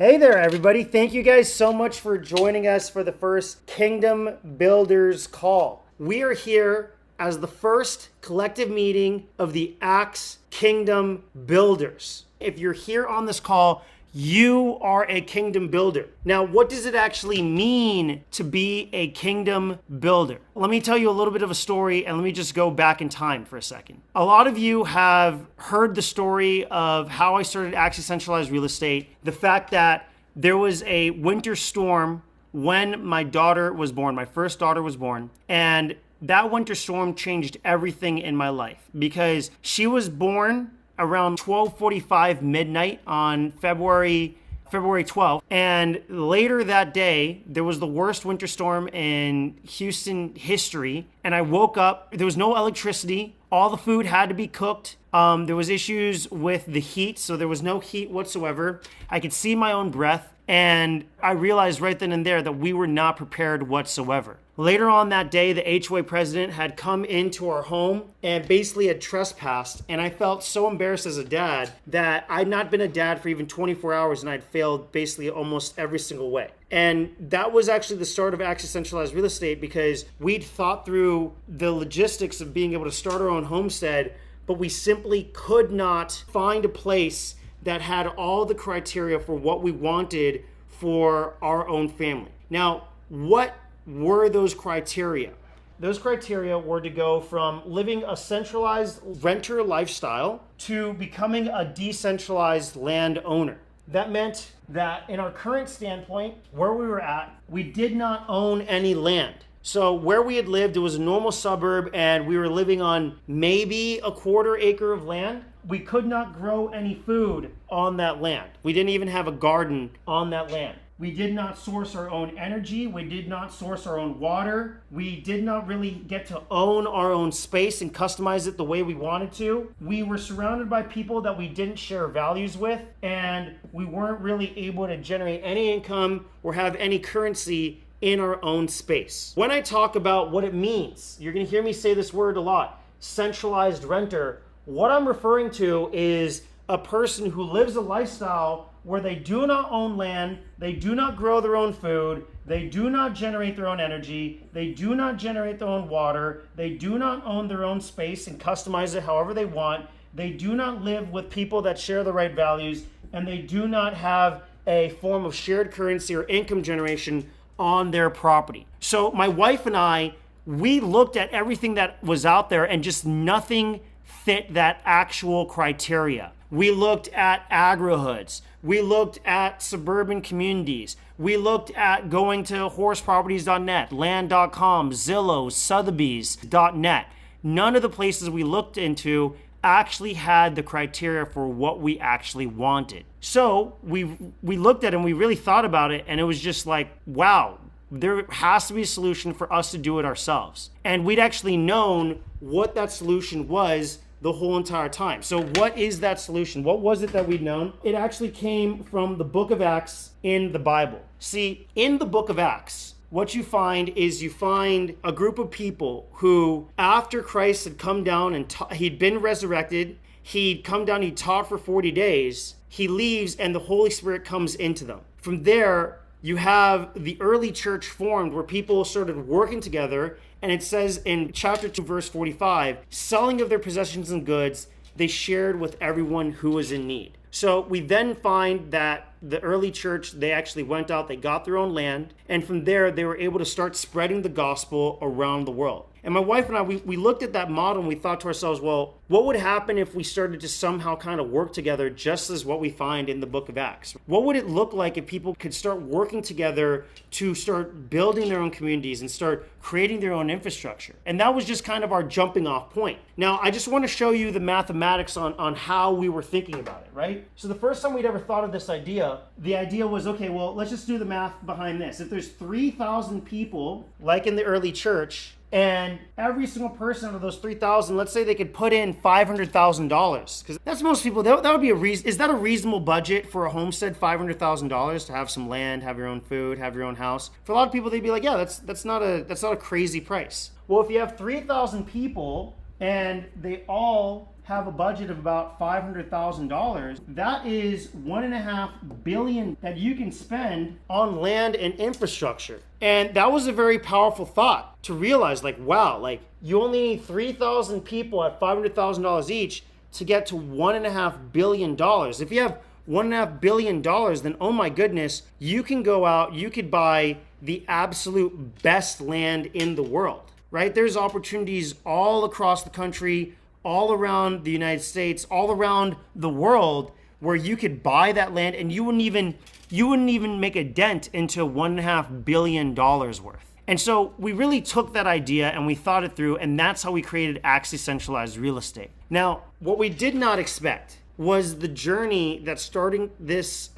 Hey there, everybody. Thank you guys so much for joining us for the first Kingdom Builders call. We are here as the first collective meeting of the Acts Kingdom Builders. If you're here on this call, you are a kingdom builder. Now, what does it actually mean to be a kingdom builder? Let me tell you a little bit of a story, and let me just go back in time for a second. A lot of you have heard the story of how I started Acts Centralized Real Estate, the fact that there was a winter storm when my daughter was born, my first daughter was born, and that winter storm changed everything in my life because she was born around 12:45 midnight on February 12th. And later that day, there was the worst winter storm in Houston history. And I woke up, there was no electricity. All the food had to be cooked. There was issues with the heat, so there was no heat whatsoever. I could see my own breath. And I realized right then and there that we were not prepared whatsoever. Later on that day, the HOA president had come into our home and basically had trespassed. And I felt so embarrassed as a dad that I'd not been a dad for even 24 hours and I'd failed basically almost every single way. And that was actually the start of Acts Centralized Real Estate because we'd thought through the logistics of being able to start our own homestead, but we simply could not find a place that had all the criteria for what we wanted for our own family. Now, what were those criteria? Those criteria were to go from living a centralized renter lifestyle to becoming a decentralized landowner. That meant that in our current standpoint, where we were at, we did not own any land. So where we had lived, it was a normal suburb and we were living on maybe a quarter acre of land. We could not grow any food on that land. We didn't even have a garden on that land. We did not source our own energy. We did not source our own water. We did not really get to own our own space and customize it the way we wanted to. We were surrounded by people that we didn't share values with, and we weren't really able to generate any income or have any currency in our own space. When I talk about what it means, you're going to hear me say this word a lot, centralized renter. What I'm referring to is a person who lives a lifestyle where they do not own land, they do not grow their own food, they do not generate their own energy, they do not generate their own water, they do not own their own space and customize it however they want, they do not live with people that share the right values, and they do not have a form of shared currency or income generation on their property. So my wife and I, we looked at everything that was out there and just nothing fit that actual criteria. We looked at agri-hoods. We looked at suburban communities. We looked at going to horseproperties.net, land.com, Zillow, Sotheby's.net. None of the places we looked into actually had the criteria for what we actually wanted. So we looked at it and we really thought about it, and it was just like, wow, there has to be a solution for us to do it ourselves. And we'd actually known what that solution was the whole entire time. So what is that solution? What was it that we'd known? It actually came from the book of Acts in the Bible. See, in the book of Acts, what you find is you find a group of people who, after Christ had come down and he'd been resurrected, he'd come down, he taught for 40 days, he leaves and the Holy Spirit comes into them. From there, you have the early church formed where people started working together, and it says in chapter 2, verse 45, selling of their possessions and goods, they shared with everyone who was in need. So we then find that the early church, they actually went out, they got their own land, and from there they were able to start spreading the gospel around the world. And my wife and I, we looked at that model and we thought to ourselves, well, what would happen if we started to somehow kind of work together just as what we find in the book of Acts? What would it look like if people could start working together to start building their own communities and start creating their own infrastructure? And that was just kind of our jumping off point. Now, I just want to show you the mathematics on how we were thinking about it, right? So the first time we'd ever thought of this idea, the idea was, okay, well, let's just do the math behind this. If there's 3,000 people, like in the early church, and every single person out of those 3,000, let's say they could put in $500,000, because that's most people. That would be a reason. Is that a reasonable budget for a homestead? $500,000 to have some land, have your own food, have your own house. For a lot of people, they'd be like, yeah, that's not a crazy price. Well, if you have 3,000 people and they all have a budget of about $500,000, that is $1.5 billion that you can spend on land and infrastructure. And that was a very powerful thought to realize, like, wow, like you only need 3,000 people at $500,000 each to get to $1.5 billion. If you have $1.5 billion, then oh my goodness, you can go out, you could buy the absolute best land in the world, right? There's opportunities all across the country, all around the United States, all around the world where you could buy that land and you wouldn't even make a dent into $1.5 billion worth. And so we really took that idea and we thought it through, and that's how we created Axe Decentralized Real Estate. Now, what we did not expect was the journey that starting this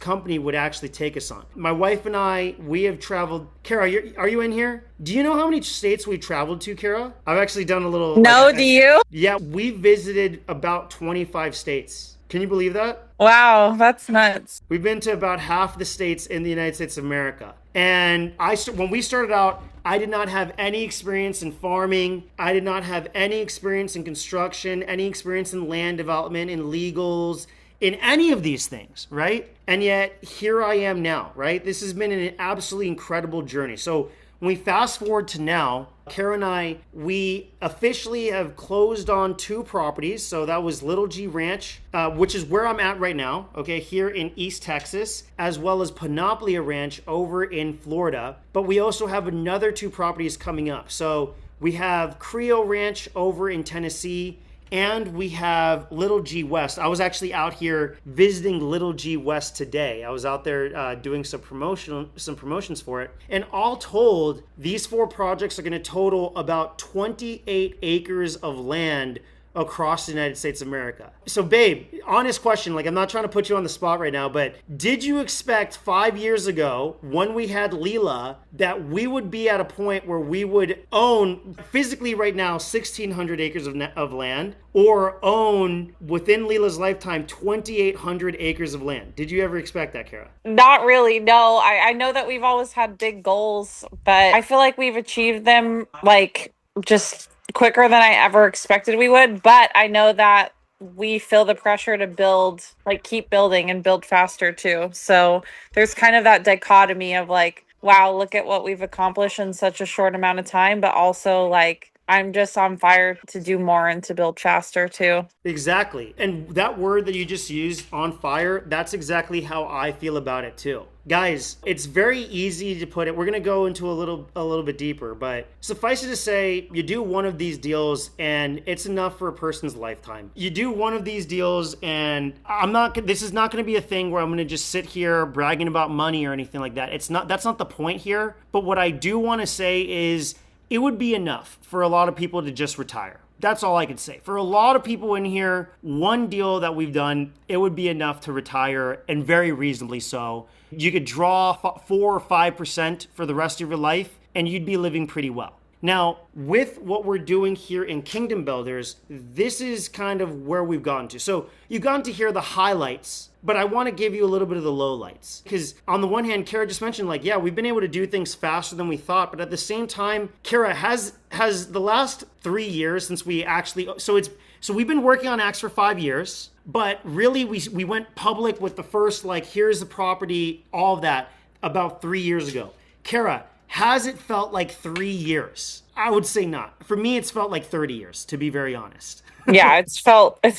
company would actually take us on. My wife and I, we have traveled. Kara, are you in here? Do you know how many states we traveled to, Kara? I've actually done a little. No, do you? Yeah, we visited about 25 states. Can you believe that? Wow, that's nuts. We've been to about half the states in the United States of America. And when we started out, I did not have any experience in farming. I did not have any experience in construction, any experience in land development, in legals, in any of these things, right? And yet here I am now, right? This has been an absolutely incredible journey. So when we fast forward to now, Kara and I, we officially have closed on 2 properties. So that was Little G Ranch, which is where I'm at right now, okay, here in East Texas, as well as Panoplia Ranch over in Florida. But we also have another 2 properties coming up. So we have Creo Ranch over in Tennessee, and we have Little G West. I was actually out here visiting Little G West today. I was out there doing some promotions for it. And all told, these 4 projects are going to total about 28 acres of land across the United States of America. So babe, honest question, like I'm not trying to put you on the spot right now, but did you expect 5 years ago when we had Leela that we would be at a point where we would own physically right now 1,600 acres of land, or own within Leela's lifetime 2,800 acres of land? Did you ever expect that, Kara? Not really, no. I know that we've always had big goals, but I feel like we've achieved them like just quicker than I ever expected we would. But I know that we feel the pressure to build, like keep building and build faster too. So there's kind of that dichotomy of like, wow, look at what we've accomplished in such a short amount of time, but also like I'm just on fire to do more and to build faster too. Exactly. And that word that you just used, on fire, that's exactly how I feel about it too. Guys, it's very easy to put it. We're going to go into a little bit deeper, but suffice it to say, you do one of these deals and it's enough for a person's lifetime. You do one of these deals and this is not going to be a thing where I'm going to just sit here bragging about money or anything like that. That's not the point here. But what I do want to say is it would be enough for a lot of people to just retire. That's all I could say. For a lot of people in here, one deal that we've done, it would be enough to retire, and very reasonably so. You could draw 4 or 5% for the rest of your life, and you'd be living pretty well. Now, with what we're doing here in Kingdom Builders, this is kind of where we've gotten to. So you've gotten to hear the highlights, but I want to give you a little bit of the lowlights. Because on the one hand, Kara just mentioned, like, yeah, we've been able to do things faster than we thought. But at the same time, Kara has the last 3 years since we actually, so we've been working on Axe for 5 years. But really, we went public with the first, like, here's the property, all of that, about 3 years ago. Kara, has it felt like 3 years? I would say not. For me, it's felt like 30 years, to be very honest. Yeah, it's felt a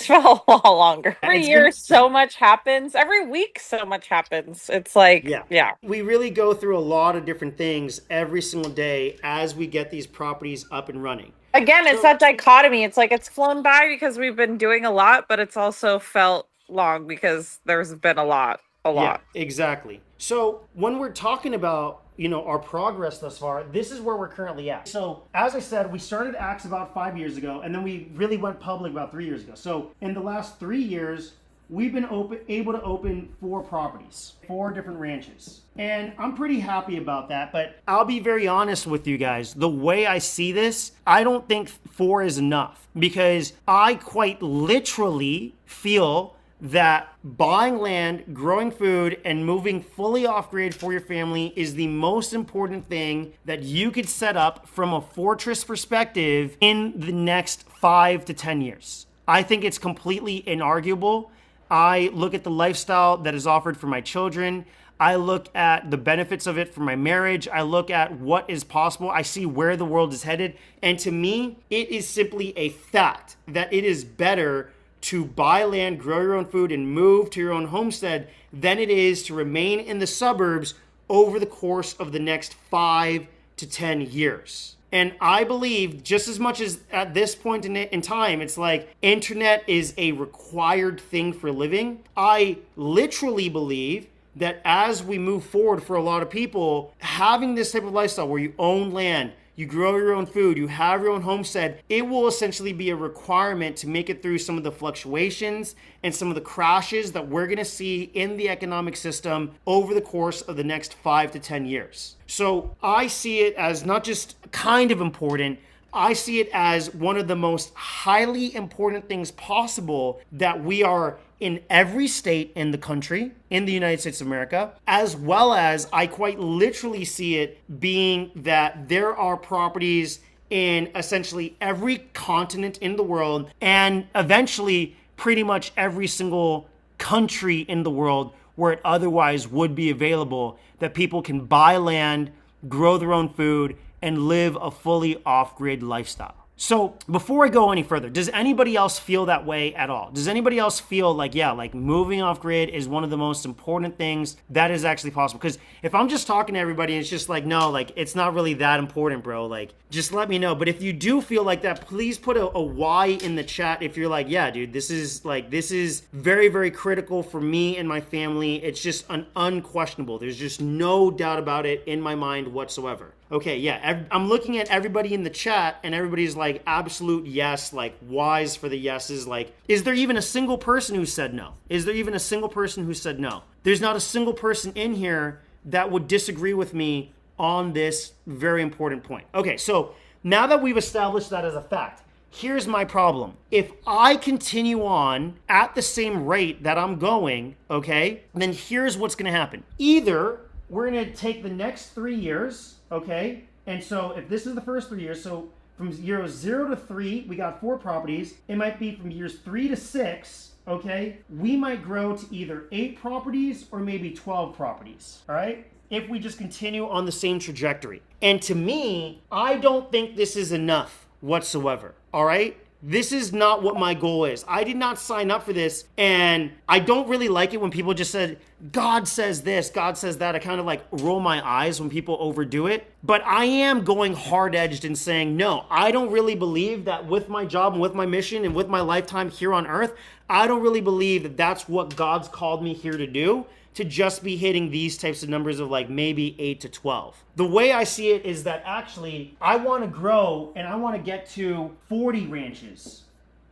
lot longer. Every year, so much happens. Every week, so much happens. It's like, yeah. We really go through a lot of different things every single day as we get these properties up and running. Again, it's that dichotomy. It's like it's flown by because we've been doing a lot, but it's also felt long because there's been a lot. Yeah, exactly. So when we're talking about, our progress thus far, this is where we're currently at. So as I said, we started Axe about 5 years ago, and then we really went public about 3 years ago. So in the last 3 years, we've been able to open 4 properties, 4 different ranches. And I'm pretty happy about that, but I'll be very honest with you guys. The way I see this, I don't think 4 is enough, because I quite literally feel that buying land, growing food, and moving fully off-grid for your family is the most important thing that you could set up from a fortress perspective in the next 5 to 10 years. I think it's completely inarguable. I look at the lifestyle that is offered for my children. I look at the benefits of it for my marriage. I look at what is possible. I see where the world is headed. And to me, it is simply a fact that it is better to buy land, grow your own food, and move to your own homestead than it is to remain in the suburbs over the course of the next 5 to 10 years. And I believe just as much as at this point in time, it's like internet is a required thing for living. I literally believe that as we move forward for a lot of people, having this type of lifestyle where you own land, you grow your own food, you have your own homestead, it will essentially be a requirement to make it through some of the fluctuations and some of the crashes that we're going to see in the economic system over the course of the next 5 to 10 years. So I see it as not just kind of important, I see it as one of the most highly important things possible that we are in every state in the country, in the United States of America, as well as I quite literally see it being that there are properties in essentially every continent in the world and eventually pretty much every single country in the world where it otherwise would be available, that people can buy land, grow their own food, and live a fully off-grid lifestyle. So before I go any further, does anybody else feel that way at all? Does anybody else feel like, yeah, like moving off grid is one of the most important things that is actually possible? Because if I'm just talking to everybody and it's just like, no, like it's not really that important, bro. Like just let me know. But if you do feel like that, please put a Y in the chat if you're like, yeah, dude, this is very, very critical for me and my family. It's just unquestionable. There's just no doubt about it in my mind whatsoever. Okay, yeah, I'm looking at everybody in the chat and everybody's like absolute yes, like Y's for the yeses. Like, is there even a single person who said no? Is there even a single person who said no? There's not a single person in here that would disagree with me on this very important point. Okay, so now that we've established that as a fact, here's my problem. If I continue on at the same rate that I'm going, okay, then here's what's gonna happen. Either we're gonna take the next 3 years, okay? And so if this is the first 3 years, so from years 0 to 3, we got 4 properties. It might be from years 3 to 6, okay? We might grow to either 8 properties or maybe 12 properties, all right? If we just continue on the same trajectory. And to me, I don't think this is enough whatsoever, all right? This is not what my goal is. I did not sign up for this, and I don't really like it when people just said, God says this, God says that. I kind of like roll my eyes when people overdo it. But I am going hard-edged and saying, no, I don't really believe that with my job and with my mission and with my lifetime here on earth, I don't really believe that that's what God's called me here to do, to just be hitting these types of numbers of like maybe 8 to 12. The way I see it is that actually I want to grow and I want to get to 40 ranches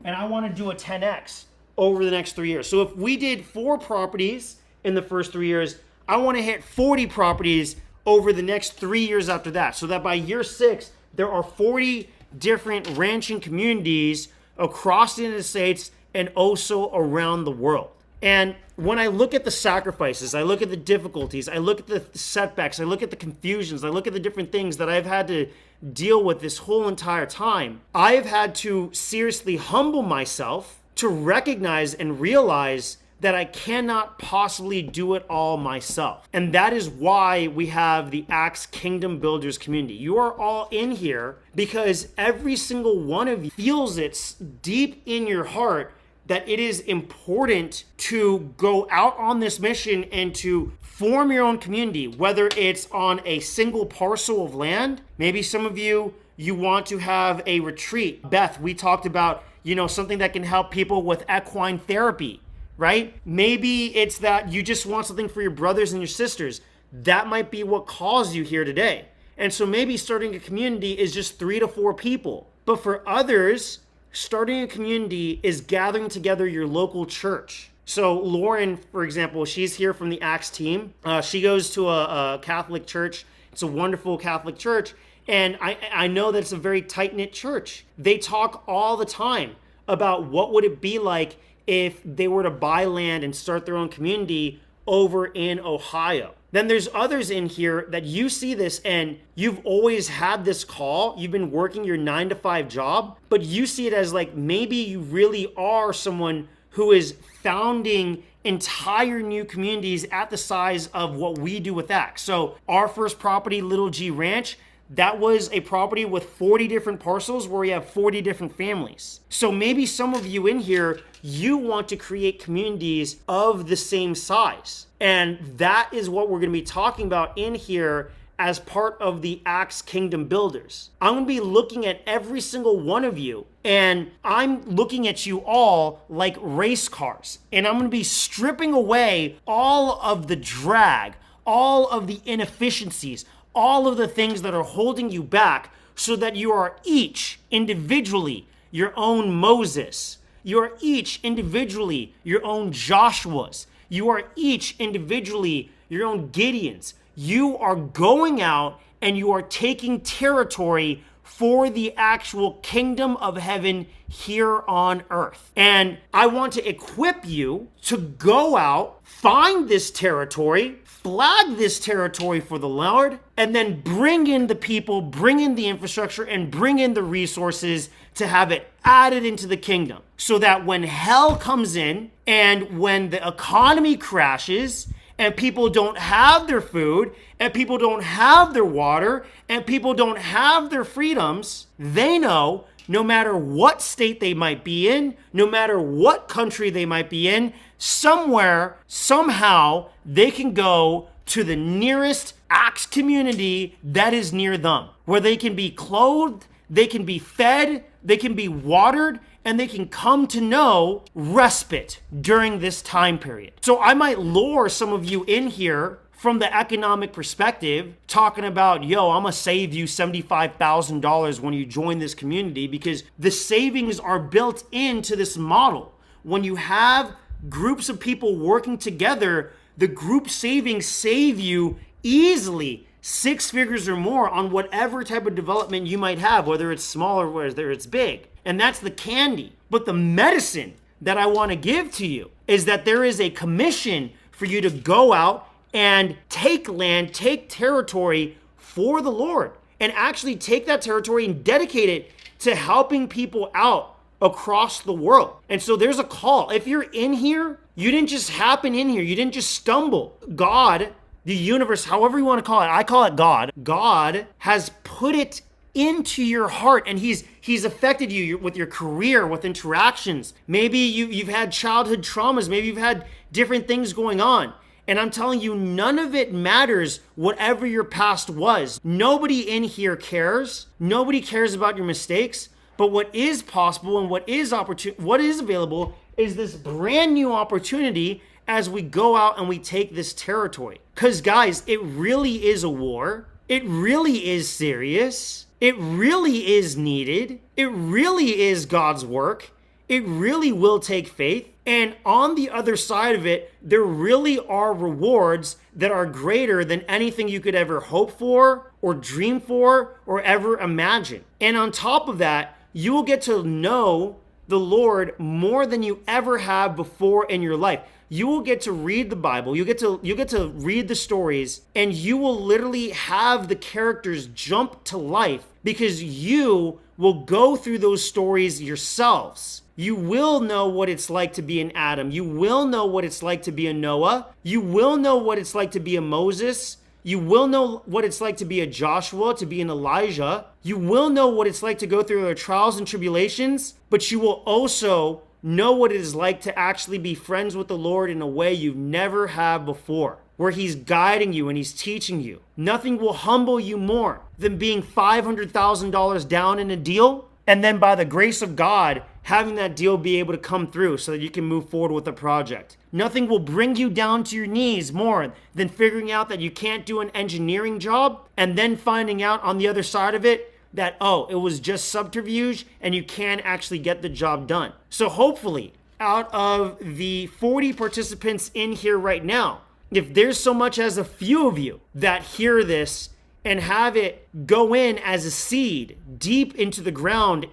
and I want to do a 10X over the next 3 years. So if we did 4 properties in the first 3 years, I want to hit 40 properties over the next 3 years after that. So that by year 6, there are 40 different ranching communities across the United States and also around the world. And when I look at the sacrifices, I look at the difficulties, I look at the setbacks, I look at the confusions, I look at the different things that I've had to deal with this whole entire time, I've had to seriously humble myself to recognize and realize that I cannot possibly do it all myself. And that is why we have the Axe Kingdom Builders community. You are all in here because every single one of you feels it deep in your heart that it is important to go out on this mission and to form your own community, whether it's on a single parcel of land. Maybe some of you want to have a retreat. Beth, we talked about, something that can help people with equine therapy, right? Maybe it's that you just want something for your brothers and your sisters. That might be what calls you here today. And so maybe starting a community is just 3 to 4 people. But for others, starting a community is gathering together your local church. So Lauren, for example, she's here from the Axe team. She goes to a Catholic church. It's a wonderful Catholic church. And I know that it's a very tight-knit church. They talk all the time about what would it be like if they were to buy land and start their own community over in Ohio. Then there's others in here that you see this and you've always had this call. You've been working your 9-to-5 job, but you see it as like maybe you really are someone who is founding entire new communities at the size of what we do with Acts. So our first property, Little G Ranch, that was a property with 40 different parcels where we have 40 different families. So maybe some of you in here, you want to create communities of the same size. And that is what we're going to be talking about in here as part of the Acts Kingdom Builders. I'm going to be looking at every single one of you, and I'm looking at you all like race cars. And I'm going to be stripping away all of the drag, all of the inefficiencies, all of the things that are holding you back so that you are each individually your own Moses. You are each individually your own Joshuas. You are each individually your own Gideons. You are going out and you are taking territory for the actual kingdom of heaven here on earth. And I want to equip you to go out, find this territory, flag this territory for the Lord, and then bring in the people, bring in the infrastructure, and bring in the resources to have it added into the kingdom. So that when hell comes in and when the economy crashes and people don't have their food and people don't have their water and people don't have their freedoms, they know no matter what state they might be in, no matter what country they might be in, somewhere, somehow, they can go to the nearest Acts community that is near them, where they can be clothed, they can be fed, they can be watered, and they can come to know respite during this time period. So I might lure some of you in here from the economic perspective, talking about, yo, I'm gonna save you $75,000 when you join this community, because the savings are built into this model. When you have groups of people working together, the group savings save you easily 6 figures or more on whatever type of development you might have, whether it's small or whether it's big. And that's the candy. But the medicine that I want to give to you is that there is a commission for you to go out and take land, take territory for the Lord, and actually take that territory and dedicate it to helping people out across the world. And so there's a call. If you're in here, you didn't just happen in here. You didn't just stumble. God, the universe, however you want to call it, I call it God. God has put it into your heart, and he's affected you with your career, with interactions. Maybe you've had childhood traumas. Maybe you've had different things going on. And I'm telling you, none of it matters, whatever your past was. Nobody in here cares. Nobody cares about your mistakes. But what is possible and what is available is this brand new opportunity as we go out and we take this territory. Because guys, it really is a war. It really is serious. It really is needed. It really is God's work. It really will take faith. And on the other side of it, there really are rewards that are greater than anything you could ever hope for or dream for or ever imagine. And on top of that, you will get to know the Lord more than you ever have before in your life. You will get to read the Bible. You get to read the stories, and you will literally have the characters jump to life because you will go through those stories yourselves. You will know what it's like to be an Adam. You will know what it's like to be a Noah. You will know what it's like to be a Moses. You will know what it's like to be a Joshua, to be an Elijah. You will know what it's like to go through their trials and tribulations, but you will also know what it is like to actually be friends with the Lord in a way you never have before, where he's guiding you and he's teaching you. Nothing will humble you more than being $500,000 down in a deal, and then by the grace of God, having that deal be able to come through so that you can move forward with the project. Nothing will bring you down to your knees more than figuring out that you can't do an engineering job and then finding out on the other side of it that, oh, it was just subterfuge and you can actually get the job done. So hopefully, out of the 40 participants in here right now, if there's so much as a few of you that hear this and have it go in as a seed deep into the ground,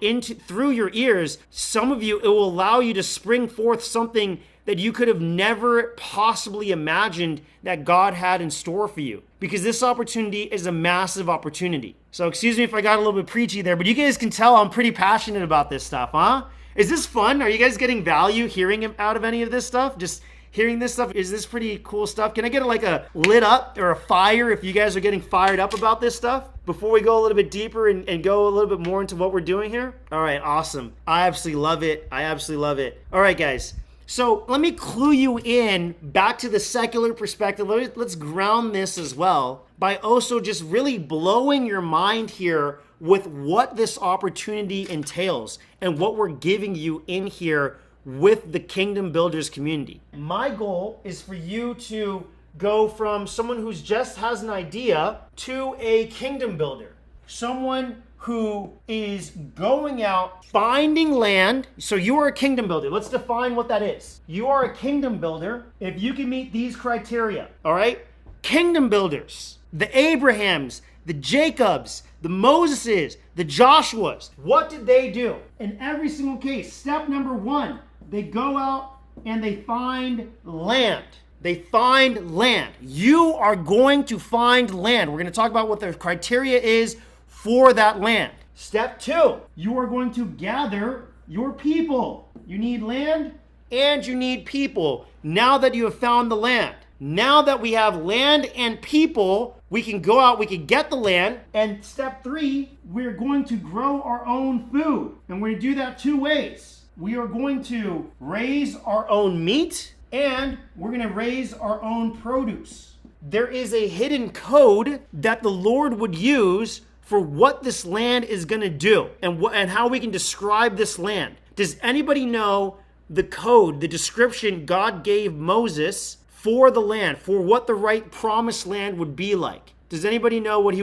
through your ears, some of you, it will allow you to spring forth something that you could have never possibly imagined that God had in store for you. Because this opportunity is a massive opportunity. So excuse me if I got a little bit preachy there, but you guys can tell I'm pretty passionate about this stuff, huh? Is this fun? Are you guys getting value hearing out of any of this stuff? Just hearing this stuff, is this pretty cool stuff? Can I get like a lit up or a fire if you guys are getting fired up about this stuff before we go a little bit deeper and go a little bit more into what we're doing here? All right, awesome. I absolutely love it. I absolutely love it. All right, guys. So let me clue you in back to the secular perspective. Let's ground this as well by also just really blowing your mind here with what this opportunity entails and what we're giving you in here with the Kingdom Builders community. My goal is for you to go from someone who's just has an idea to a kingdom builder. Someone who is going out, finding land. So you are a kingdom builder. Let's define what that is. You are a kingdom builder if you can meet these criteria, all right? Kingdom builders, the Abrahams, the Jacobs, the Moseses, the Joshuas. What did they do? In every single case, step number one, they go out and they find land. They find land. You are going to find land. We're going to talk about what the criteria is for that land. Step two, you are going to gather your people. You need land and you need people. Now that you have found the land, now that we have land and people, we can go out, we can get the land. And step three, we're going to grow our own food. And we're going to do that two ways. We are going to raise our own meat and we're going to raise our own produce. There is a hidden code that the Lord would use for what this land is going to do and how we can describe this land. Does anybody know the code, the description God gave Moses for the land, for what the right promised land would be like? Does anybody know what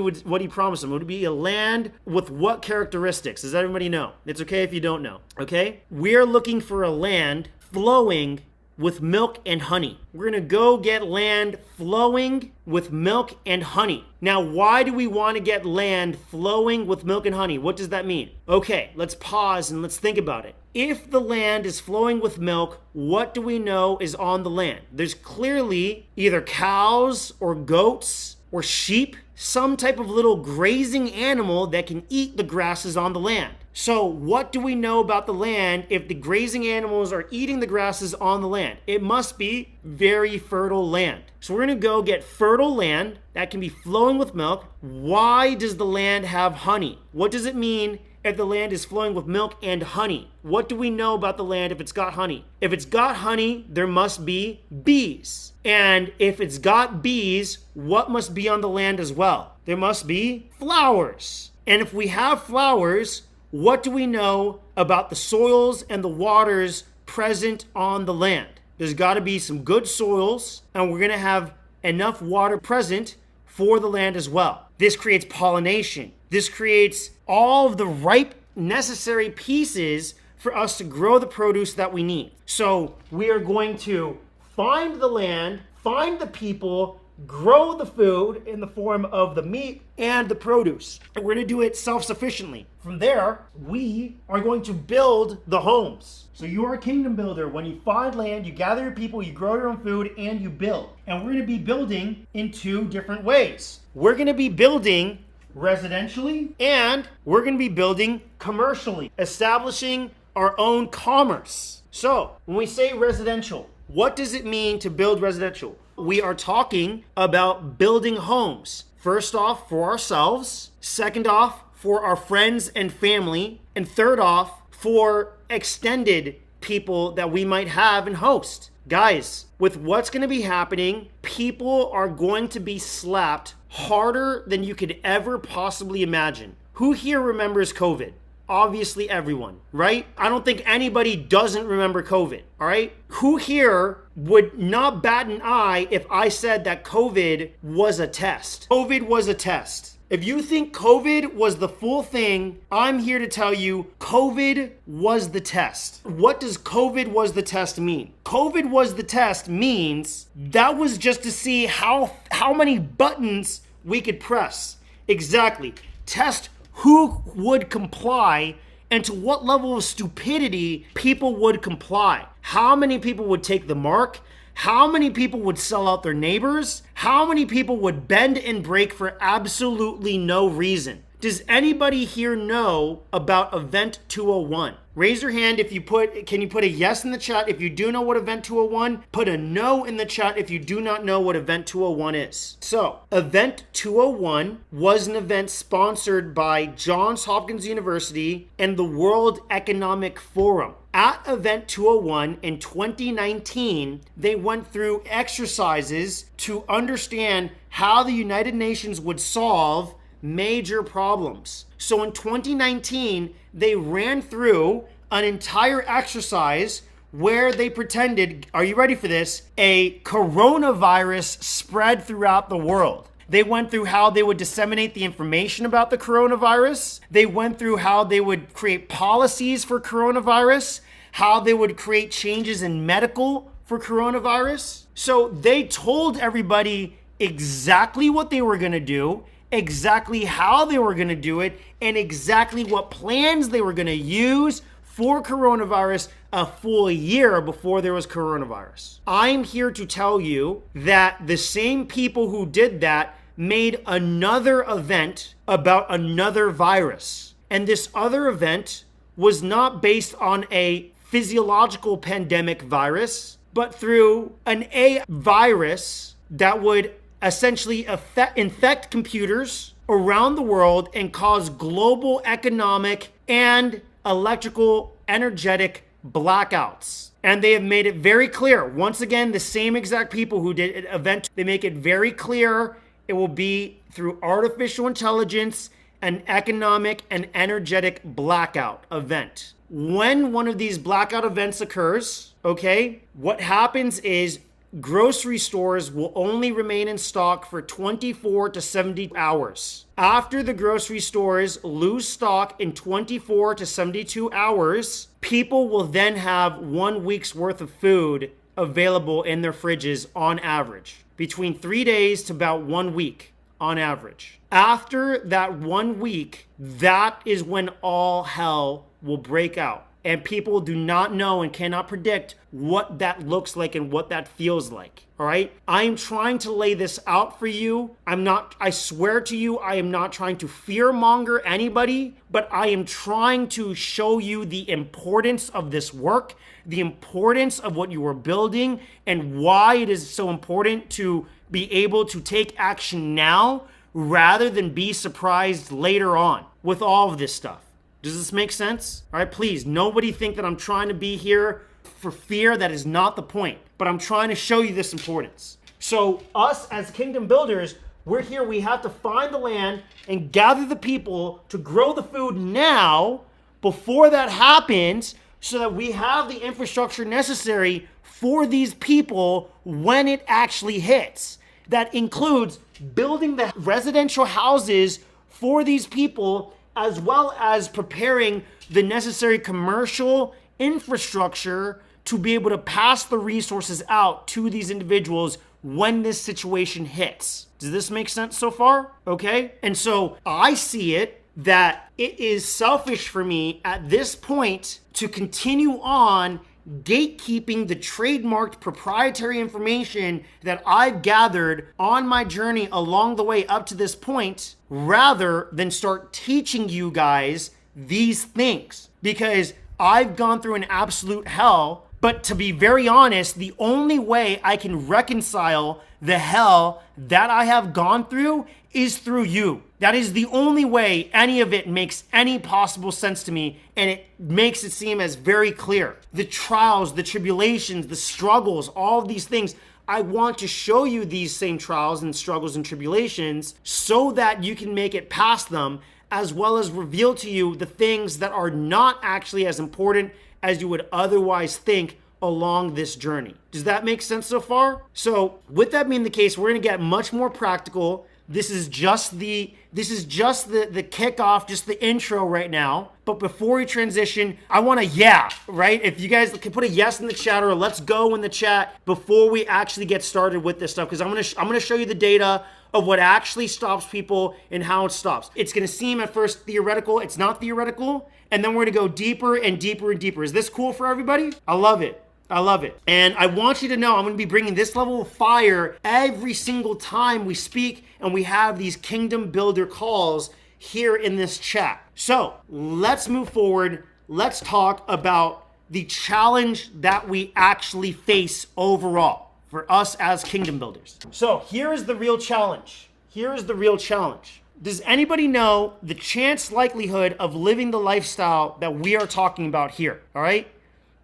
he promised them? Would it be a land with what characteristics? Does everybody know? It's okay if you don't know, okay? We're looking for a land flowing with milk and honey. We're gonna go get land flowing with milk and honey. Now, why do we want to get land flowing with milk and honey? What does that mean? Okay, let's pause and let's think about it. If the land is flowing with milk, what do we know is on the land? There's clearly either cows or goats or sheep, some type of little grazing animal that can eat the grasses on the land. So what do we know about the land if the grazing animals are eating the grasses on the land? It must be very fertile land. So we're going to go get fertile land that can be flowing with milk. Why does the land have honey? What does it mean if the land is flowing with milk and honey? What do we know about the land if it's got honey? If it's got honey, there must be bees. And if it's got bees, what must be on the land as well? There must be flowers. And if we have flowers, what do we know about the soils and the waters present on the land? There's got to be some good soils, and we're going to have enough water present for the land as well. This creates pollination. This creates all of the ripe, necessary pieces for us to grow the produce that we need. So we are going to find the land, find the people, grow the food in the form of the meat and the produce. And we're going to do it self-sufficiently. From there, we are going to build the homes. So you are a kingdom builder. When you find land, you gather your people, you grow your own food, and you build. And we're going to be building in two different ways. We're going to be building residentially, and we're going to be building commercially, establishing our own commerce. So when we say residential, what does it mean to build residential? We are talking about building homes. First off, for ourselves. Second off, for our friends and family. And third off, for extended people that we might have and host. Guys, with what's going to be happening, people are going to be slapped harder than you could ever possibly imagine. Who here remembers COVID? Obviously everyone, right? I don't think anybody doesn't remember COVID, all right? Who here would not bat an eye if I said that COVID was a test? COVID was a test. If you think COVID was the full thing, I'm here to tell you COVID was the test. What does COVID was the test mean? COVID was the test means that was just to see how many buttons we could press. Exactly. Test who would comply and to what level of stupidity people would comply. How many people would take the mark? How many people would sell out their neighbors? How many people would bend and break for absolutely no reason? Does anybody here know about Event 201? Raise your hand if you can you put a yes in the chat if you do know what Event 201? Put a no in the chat if you do not know what Event 201 is. So, Event 201 was an event sponsored by Johns Hopkins University and the World Economic Forum. At Event 201 in 2019, they went through exercises to understand how the United Nations would solve major problems. So in 2019, they ran through an entire exercise where they pretended, are you ready for this? A coronavirus spread throughout the world. They went through how they would disseminate the information about the coronavirus. They went through how they would create policies for coronavirus, how they would create changes in medical for coronavirus. So they told everybody exactly what they were going to do, exactly how they were going to do it, and exactly what plans they were going to use for coronavirus a full year before there was coronavirus. I'm here to tell you that the same people who did that made another event about another virus. And this other event was not based on a physiological pandemic virus, but through an A virus that would essentially infect computers around the world and cause global economic and electrical energetic blackouts. And they have made it very clear. Once again, the same exact people who did an event, they make it very clear it will be through artificial intelligence, an economic and energetic blackout event. When one of these blackout events occurs, okay, what happens is grocery stores will only remain in stock for 24 to 70 hours. After the grocery stores lose stock in 24 to 72 hours, people will then have 1 week's worth of food available in their fridges on average, between 3 days to about 1 week on average. After that 1 week, that is when all hell will break out. And people do not know and cannot predict what that looks like and what that feels like. All right. I am trying to lay this out for you. I swear to you, I am not trying to fear monger anybody, but I am trying to show you the importance of this work, the importance of what you are building, and why it is so important to be able to take action now rather than be surprised later on with all of this stuff. Does this make sense? All right, please, nobody think that I'm trying to be here for fear. That is not the point. But I'm trying to show you this importance. So us as kingdom builders, we're here. We have to find the land and gather the people to grow the food now before that happens so that we have the infrastructure necessary for these people when it actually hits. That includes building the residential houses for these people, as well as preparing the necessary commercial infrastructure to be able to pass the resources out to these individuals when this situation hits. Does this make sense so far? Okay. And so I see it that it is selfish for me at this point to continue on gatekeeping the trademarked proprietary information that I've gathered on my journey along the way up to this point, rather than start teaching you guys these things, because I've gone through an absolute hell. But to be very honest, the only way I can reconcile the hell that I have gone through is through you. That is the only way any of it makes any possible sense to me, and it makes it seem as very clear. The trials, the tribulations, the struggles, all of these things, I want to show you these same trials and struggles and tribulations so that you can make it past them, as well as reveal to you the things that are not actually as important as you would otherwise think along this journey. Does that make sense so far? So with that being the case, we're going to get much more practical. This is just the kickoff, just the intro right now. But before we transition, I want to right? If you guys can put a yes in the chat or a let's go in the chat before we actually get started with this stuff, because I'm gonna show you the data of what actually stops people and how it stops. It's gonna seem at first theoretical. It's not theoretical. And then we're gonna go deeper and deeper and deeper. Is this cool for everybody? I love it. I love it. And I want you to know I'm going to be bringing this level of fire every single time we speak and we have these kingdom builder calls here in this chat. So let's move forward. Let's talk about the challenge that we actually face overall for us as kingdom builders. So here is the real challenge. Here is the real challenge. Does anybody know the chance likelihood of living the lifestyle that we are talking about here? All right.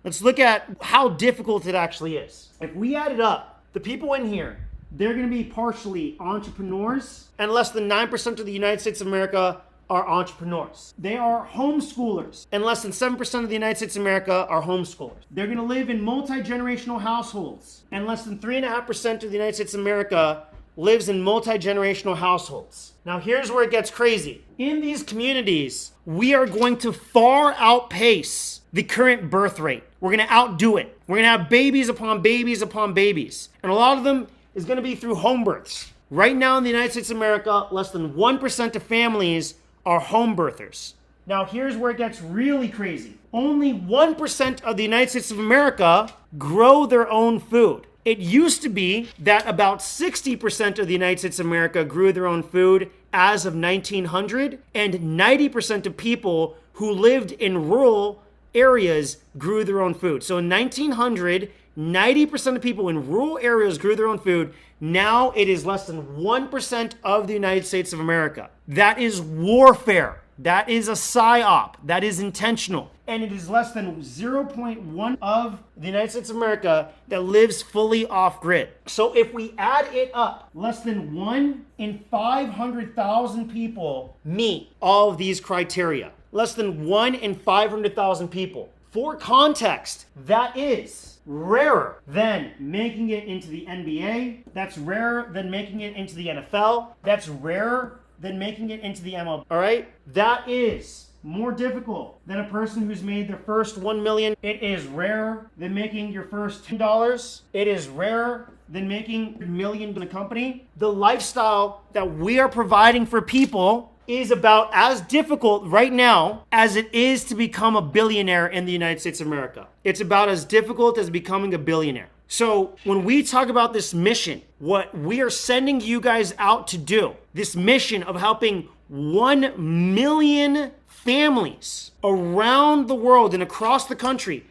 Let's look at how difficult it actually is. If we add it up, the people in here, they're going to be partially entrepreneurs, and less than 9% of the United States of America are entrepreneurs. They are homeschoolers, and less than 7% of the United States of America are homeschoolers. They're going to live in multi-generational households, and less than 3.5% of the United States of America lives in multi-generational households. Now here's where it gets crazy. In these communities, we are going to far outpace the current birth rate. We're going to outdo it. We're going to have babies upon babies upon babies. And a lot of them is going to be through home births. Right now in the United States of America, less than 1% of families are home birthers. Now here's where it gets really crazy. Only 1% of the United States of America grow their own food. It used to be that about 60% of the United States of America grew their own food as of 1900, and 90% of people who lived in rural areas grew their own food. So in 1900, 90% of people in rural areas grew their own food. Now it is less than 1% of the United States of America. That is warfare. That is a psyop. That is intentional. And it is less than 0.1 of the United States of America that lives fully off grid. So if we add it up, less than 1 in 500,000 people meet all of these criteria. Less than 1 in 500,000 people. For context, that is rarer than making it into the NBA. That's rarer than making it into the NFL. That's rarer than making it into the MLB. All right? That is more difficult than a person who's made their first 1 million. It is rarer than making your first $10. It is rarer than making $1 million in a company. The lifestyle that we are providing for people is about as difficult right now as it is to become a billionaire in the United States of America. It's about as difficult as becoming a billionaire. So when we talk about this mission, what we are sending you guys out to do, this mission of helping 1 million families around the world and across the country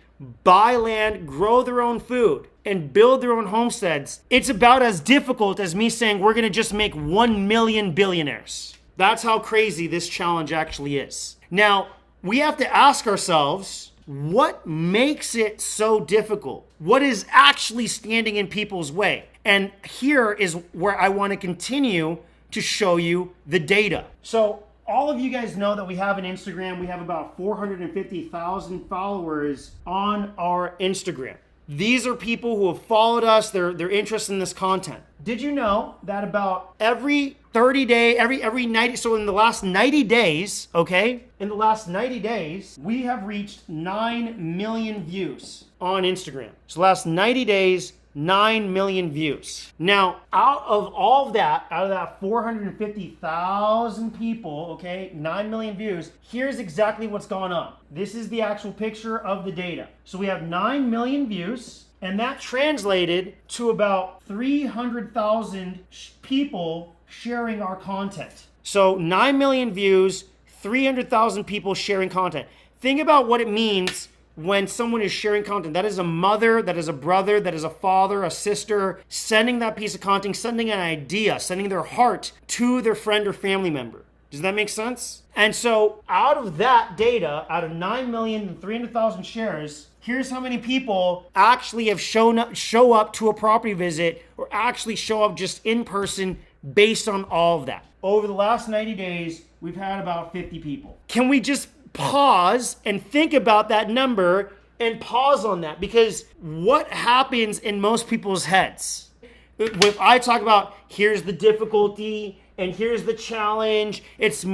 buy land, grow their own food, and build their own homesteads, it's about as difficult as me saying we're going to just make 1 million billionaires. That's how crazy this challenge actually is. Now, we have to ask ourselves, what makes it so difficult? What is actually standing in people's way? And here is where I want to continue to show you the data. So all of you guys know that we have an Instagram. We have about 450,000 followers on our Instagram. These are people who have followed us. They're interested in this content. Did you know that about every 30 day, every 90, so in the last 90 days, okay, in the last 90 days, we have reached 9 million views on Instagram. So last 90 days, 9 million views. Now, out of all of that, out of that 450,000 people, okay, 9 million views, here's exactly what's going on. This is the actual picture of the data. So we have 9 million views, and that translated to about 300,000 people sharing our content. So 9 million views, 300,000 people sharing content. Think about what it means when someone is sharing content. That is a mother, that is a brother, that is a father, a sister, sending that piece of content, sending an idea, sending their heart to their friend or family member. Does that make sense? And so out of that data, out of 9,300,000 shares, here's how many people actually have show up to a property visit or actually show up just in person based on all of that. Over the last 90 days, we've had about 50 people. Can we just pause and think about that number and pause on that? Because what happens in most people's heads? If I talk about here's the difficulty and here's the challenge, it's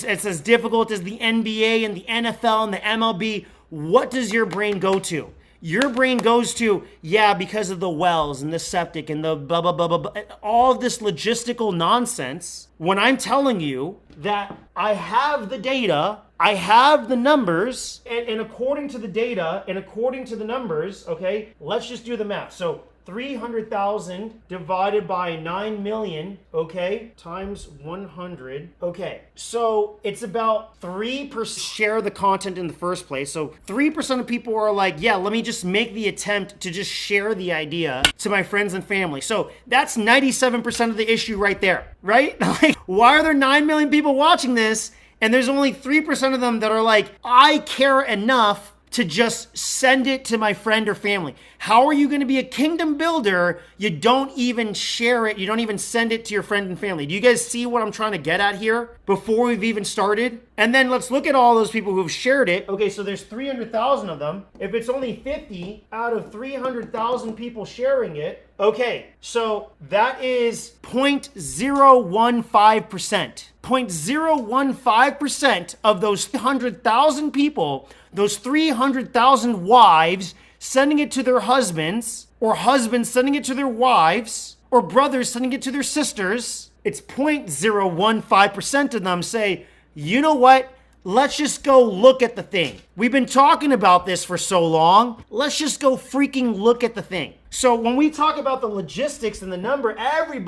as difficult as the NBA and the NFL and the MLB, what does your brain go to? Your brain goes to, yeah, because of the wells and the septic and the blah, blah, blah, blah, blah, all of this logistical nonsense. When I'm telling you that I have the data, I have the numbers, and according to the data, and according to the numbers, okay, let's just do the math. So 300,000 divided by 9 million, okay, times 100. Okay, so it's about 3% share the content in the first place. So 3% of people are like, yeah, let me just make the attempt to just share the idea to my friends and family. So that's 97% of the issue right there, right? Like, why are there 9 million people watching this and there's only 3% of them that are like, I care enough to just send it to my friend or family? How are you going to be a kingdom builder? You don't even share it. You don't even send it to your friend and family. Do you guys see what I'm trying to get at here before we've even started? And then let's look at all those people who've shared it. Okay, so there's 300,000 of them. If it's only 50 out of 300,000 people sharing it, okay, so that is 0.015%. 0.015% of those 300,000 people, those 300,000 wives sending it to their husbands, or husbands sending it to their wives, or brothers sending it to their sisters. It's 0.015% of them say, you know what? Let's just go look at the thing. We've been talking about this for so long. Let's just go freaking look at the thing. So when we talk about the logistics and the number, every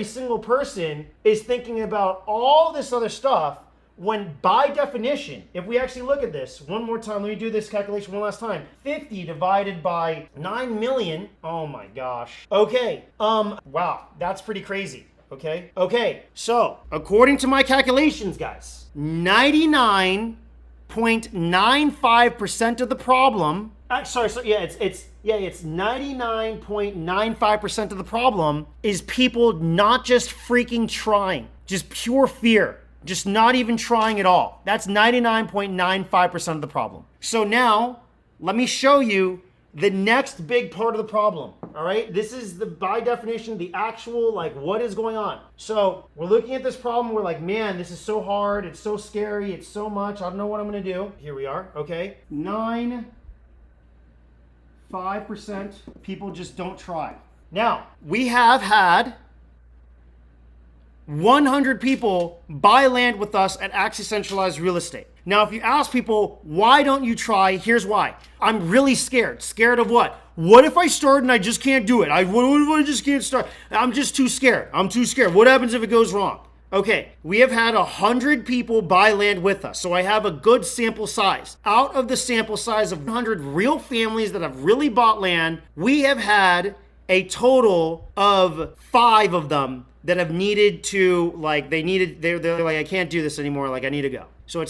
single person is thinking about all this other stuff, when by definition, if we actually look at this one more time, let me do this calculation one last time. 50 divided by 9 million. Oh my gosh. Okay. Wow, that's pretty crazy. Okay, so according to my calculations, guys, 99.95% of the problem, it's 99.95% of the problem is people not just freaking trying, just pure fear, just not even trying at all. That's 99.95% of the problem. So now, let me show you the next big part of the problem, all right? This is the, by definition, the actual, like, what is going on? So we're looking at this problem. We're like, man, this is so hard. It's so scary. It's so much. I don't know what I'm going to do. Here we are, okay? 5% people just don't try. Now, we have had 100 people buy land with us at Axis Centralized Real Estate. Now, if you ask people, why don't you try? Here's why. I'm really scared. Scared of what? What if I start and I just can't do it? What if I just can't start? I'm just too scared. I'm too scared. What happens if it goes wrong? Okay, we have had 100 people buy land with us, so I have a good sample size. Out of the sample size of 100 real families that have really bought land, we have had a total of 5 of them that have needed to, like, they're like, I can't do this anymore, like, I need to go. So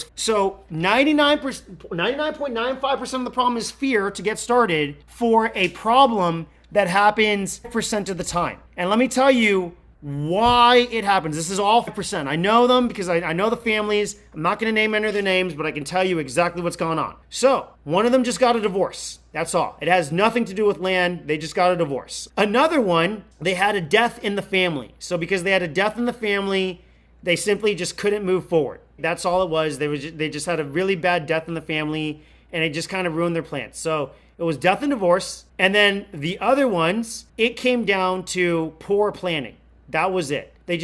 99.95% of the problem is fear to get started for a problem that happens 5% of the time. And let me tell you why it happens. This is all 5%. I know them because I know the families. I'm not going to name any of their names, but I can tell you exactly what's going on. So one of them just got a divorce. That's all. It has nothing to do with land. They just got a divorce. Another one, they had a death in the family. So because they had a death in the family, they simply just couldn't move forward. That's all it was. They just had a really bad death in the family, and it just kind of ruined their plans. So it was death and divorce. And then the other ones, it came down to poor planning. That was it. It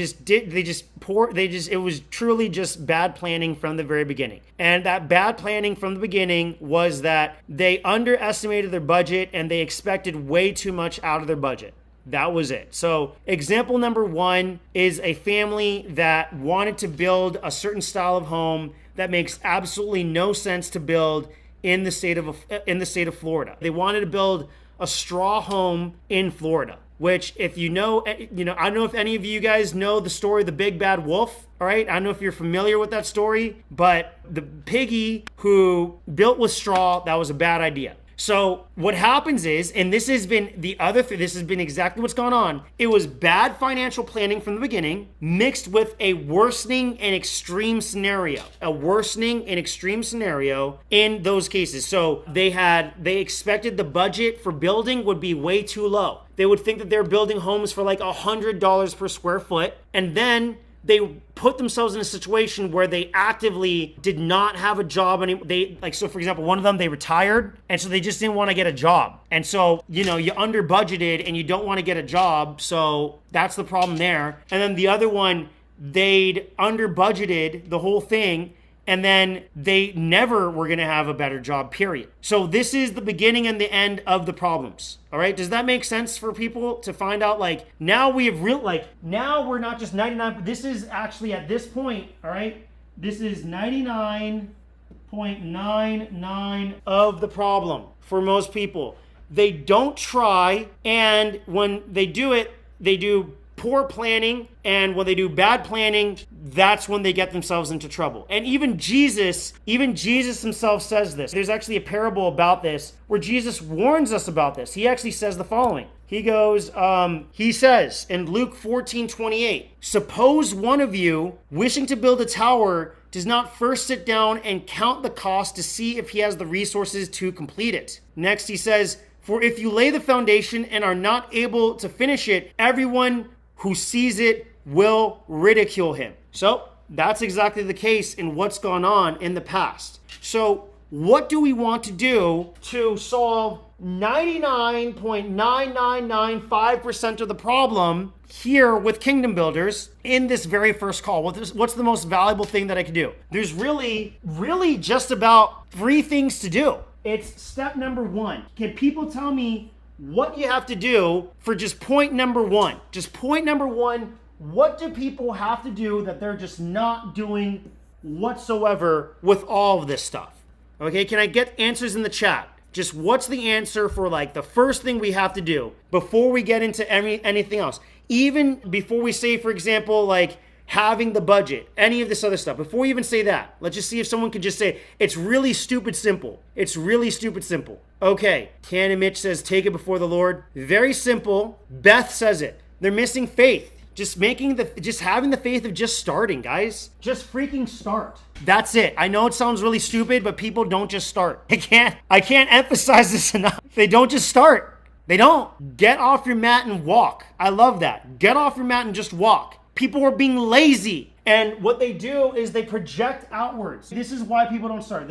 was truly just bad planning from the very beginning. And that bad planning from the beginning was that they underestimated their budget and they expected way too much out of their budget. That was it. So example number 1 is a family that wanted to build a certain style of home that makes absolutely no sense to build in the state of Florida. They wanted to build a straw home in Florida, which, if I don't know if any of you guys know the story, The Big Bad Wolf. All right, I don't know if you're familiar with that story, but the piggy who built with straw, that was a bad idea. So what happens is, and this has been this has been exactly what's gone on. It was bad financial planning from the beginning, mixed with a worsening and extreme scenario. In those cases. So they expected the budget for building would be way too low. They would think that they're building homes for like $100 per square foot, and then they put themselves in a situation where they actively did not have a job. So for example, one of them, they retired, and so they just didn't want to get a job. And so, you under budgeted and you don't want to get a job. So that's the problem there. And then the other one, they'd under budgeted the whole thing, and then they never were going to have a better job, period. So this is the beginning and the end of the problems. All right, does that make sense for people to find out? Like, now we have now we're not just 99, this is actually at this point, all right, this is 99.99 of the problem for most people. They don't try, and when they do it, they do poor planning, and when they do bad planning, that's when they get themselves into trouble. And even Jesus himself says this. There's actually a parable about this where Jesus warns us about this. He actually says the following. He says in Luke 14:28, suppose one of you wishing to build a tower does not first sit down and count the cost to see if he has the resources to complete it. Next, he says, for if you lay the foundation and are not able to finish it, everyone who sees it will ridicule him. So that's exactly the case in what's gone on in the past. So what do we want to do to solve 99.9995% of the problem here with Kingdom Builders in this very first call? What's the most valuable thing that I can do? There's really just about 3 things to do. It's step number 1. Can people tell me what you have to do for just point number 1? Just point number 1, what do people have to do that they're just not doing whatsoever with all of this stuff? Okay, can I get answers in the chat? Just what's the answer for like the first thing we have to do before we get into anything else? Even before we say, for example, like having the budget, any of this other stuff, before we even say that, let's just see if someone could just say, it's really stupid simple. It's really stupid simple. Okay, Canon Mitch says, take it before the Lord. Very simple. Beth says it. They're missing faith. Just having the faith of just starting, guys. Just freaking start. That's it. I know it sounds really stupid, but people don't just start. I can't emphasize this enough. They don't just start. They don't. Get off your mat and walk. I love that. Get off your mat and just walk. People are being lazy. And what they do is they project outwards. This is why people don't start.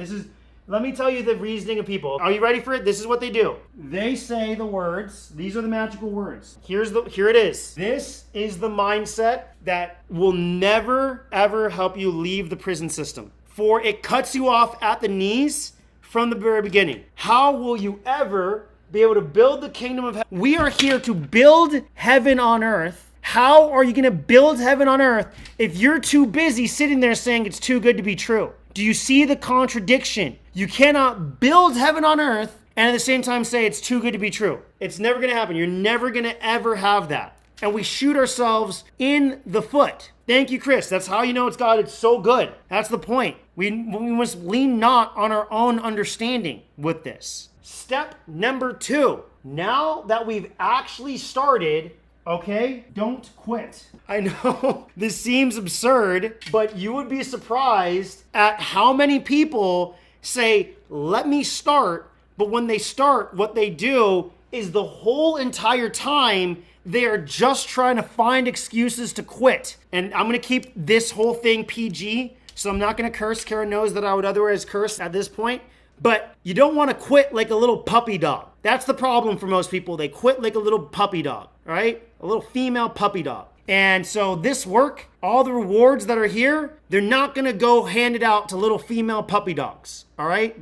Let me tell you the reasoning of people. Are you ready for it? This is what they do. They say the words. These are the magical words. Here it is. This is the mindset that will never, ever help you leave the prison system. For it cuts you off at the knees from the very beginning. How will you ever be able to build the kingdom of heaven? We are here to build heaven on earth. How are you going to build heaven on earth if you're too busy sitting there saying it's too good to be true? Do you see the contradiction? You cannot build heaven on earth and at the same time say it's too good to be true. It's never going to happen. You're never going to ever have that. And we shoot ourselves in the foot. Thank you, Chris. That's how you know it's God. It's so good. That's the point. We must lean not on our own understanding with this. Step number 2. Now that we've actually started, okay, don't quit. I know this seems absurd, but you would be surprised at how many people say, let me start. But when they start, what they do is the whole entire time, they are just trying to find excuses to quit. And I'm going to keep this whole thing PG, so I'm not going to curse. Kara knows that I would otherwise curse at this point. But you don't want to quit like a little puppy dog. That's the problem for most people. They quit like a little puppy dog, all right? A little female puppy dog. And so this work, all the rewards that are here, they're not going to go handed out to little female puppy dogs, all right?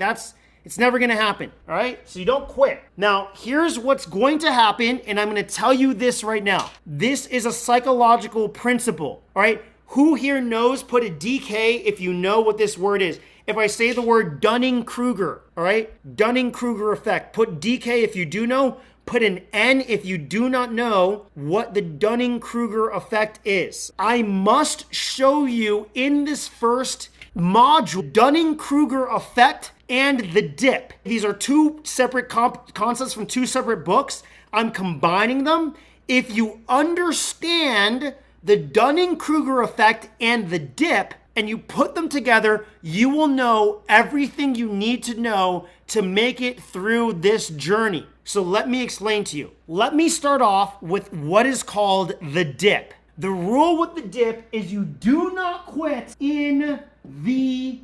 It's never going to happen, all right? So you don't quit. Now, here's what's going to happen, and I'm going to tell you this right now. This is a psychological principle, all right? Who here knows, put a DK if you know what this word is. If I say the word Dunning-Kruger, all right? Dunning-Kruger effect. Put DK if you do know. Put an N if you do not know what the Dunning-Kruger effect is. I must show you in this first module Dunning-Kruger effect and the dip. These are 2 separate concepts from 2 separate books. I'm combining them. If you understand the Dunning-Kruger effect and the dip, and you put them together, you will know everything you need to know to make it through this journey. So let me explain to you. Let me start off with what is called the dip. The rule with the dip is you do not quit in the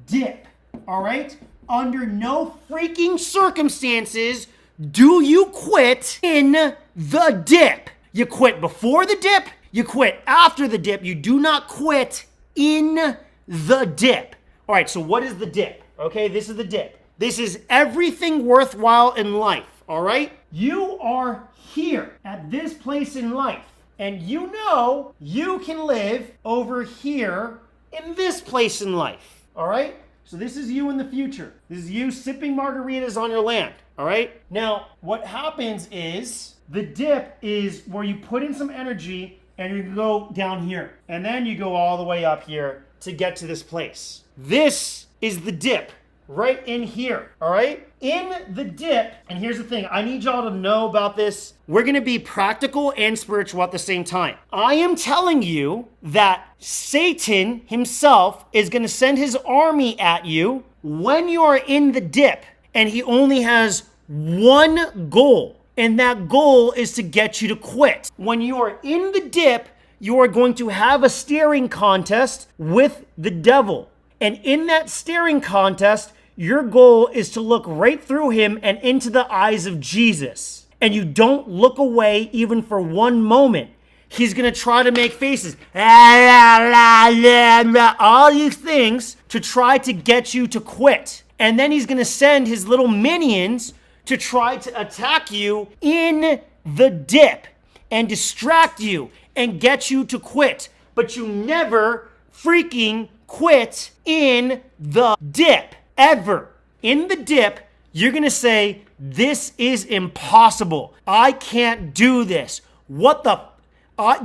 dip, all right? Under no freaking circumstances do you quit in the dip. You quit before the dip, you quit after the dip. You do not quit in the dip. All right, so what is the dip? Okay, this is the dip. This is everything worthwhile in life, all right? You are here at this place in life, and you know you can live over here in this place in life, all right? So this is you in the future. This is you sipping margaritas on your land, all right? Now, what happens is the dip is where you put in some energy and you go down here, and then you go all the way up here to get to this place. This is the dip right in here, all right? In the dip, and here's the thing, I need y'all to know about this. We're gonna be practical and spiritual at the same time. I am telling you that Satan himself is gonna send his army at you when you are in the dip, and he only has one goal, and that goal is to get you to quit. When you are in the dip, you are going to have a staring contest with the devil. And in that staring contest, your goal is to look right through him and into the eyes of Jesus. And you don't look away even for one moment. He's going to try to make faces, all these things to try to get you to quit. And then he's going to send his little minions to try to attack you in the dip and distract you and get you to quit. But you never freaking quit in the dip, ever. In the dip, you're gonna say, this is impossible. I can't do this. What the? I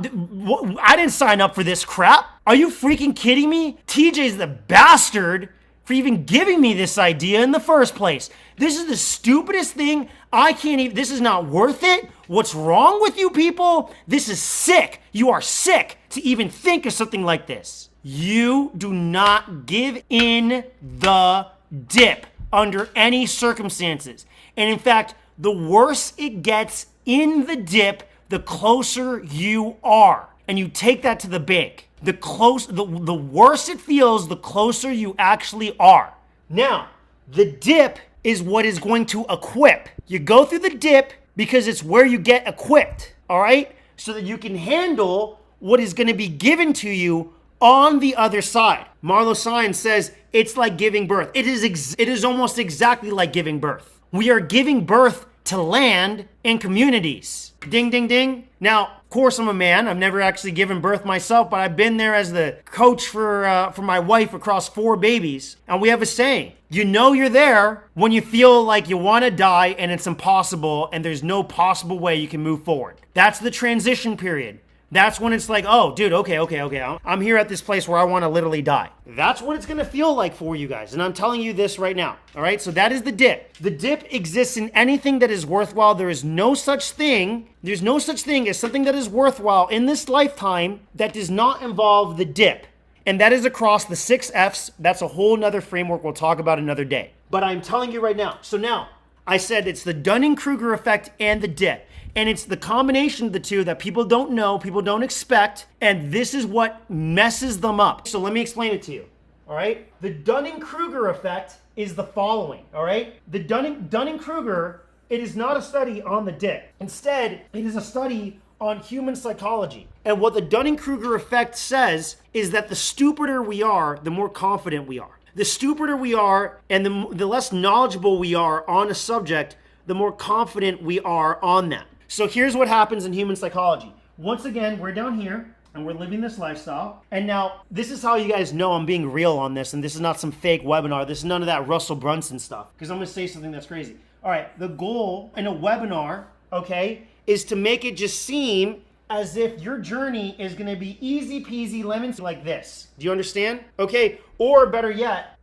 didn't sign up for this crap. Are you freaking kidding me? TJ's the bastard for even giving me this idea in the first place. This is the stupidest thing. I can't even, this is not worth it. What's wrong with you people? This is sick. You are sick to even think of something like this. You do not give in the dip under any circumstances. And in fact, the worse it gets in the dip, the closer you are. And you take that to the bank. The worse it feels, the closer you actually are. Now, the dip is what is going to equip. You go through the dip because it's where you get equipped, all right? So that you can handle what is going to be given to you on the other side. Marlo Sines says it's like giving birth. It is almost exactly like giving birth. We are giving birth to land and communities. Ding, ding, ding. Now, of course, I'm a man. I've never actually given birth myself, but I've been there as the coach for my wife across 4 babies. And we have a saying, you know you're there when you feel like you want to die and it's impossible and there's no possible way you can move forward. That's the transition period. That's when it's like, oh, dude, okay. I'm here at this place where I want to literally die. That's what it's going to feel like for you guys. And I'm telling you this right now. All right. So that is the dip. The dip exists in anything that is worthwhile. There is no such thing. There's no such thing as something that is worthwhile in this lifetime that does not involve the dip. And that is across the 6 F's. That's a whole nother framework we'll talk about another day. But I'm telling you right now. So now I said it's the Dunning-Kruger effect and the dip. And it's the combination of the two that people don't know, people don't expect, and this is what messes them up. So let me explain it to you, all right? The Dunning-Kruger effect is the following, all right? The Dunning-Kruger, it is not a study on the dip. Instead, it is a study on human psychology. And what the Dunning-Kruger effect says is that the stupider we are, the more confident we are. The stupider we are and the less knowledgeable we are on a subject, the more confident we are on that. So here's what happens in human psychology. Once again, we're down here and we're living this lifestyle. And now this is how you guys know I'm being real on this. And this is not some fake webinar. This is none of that Russell Brunson stuff. Because I'm going to say something that's crazy. All right. The goal in a webinar, okay, is to make it just seem as if your journey is going to be easy peasy lemons like this. Do you understand? Okay. Or better yet,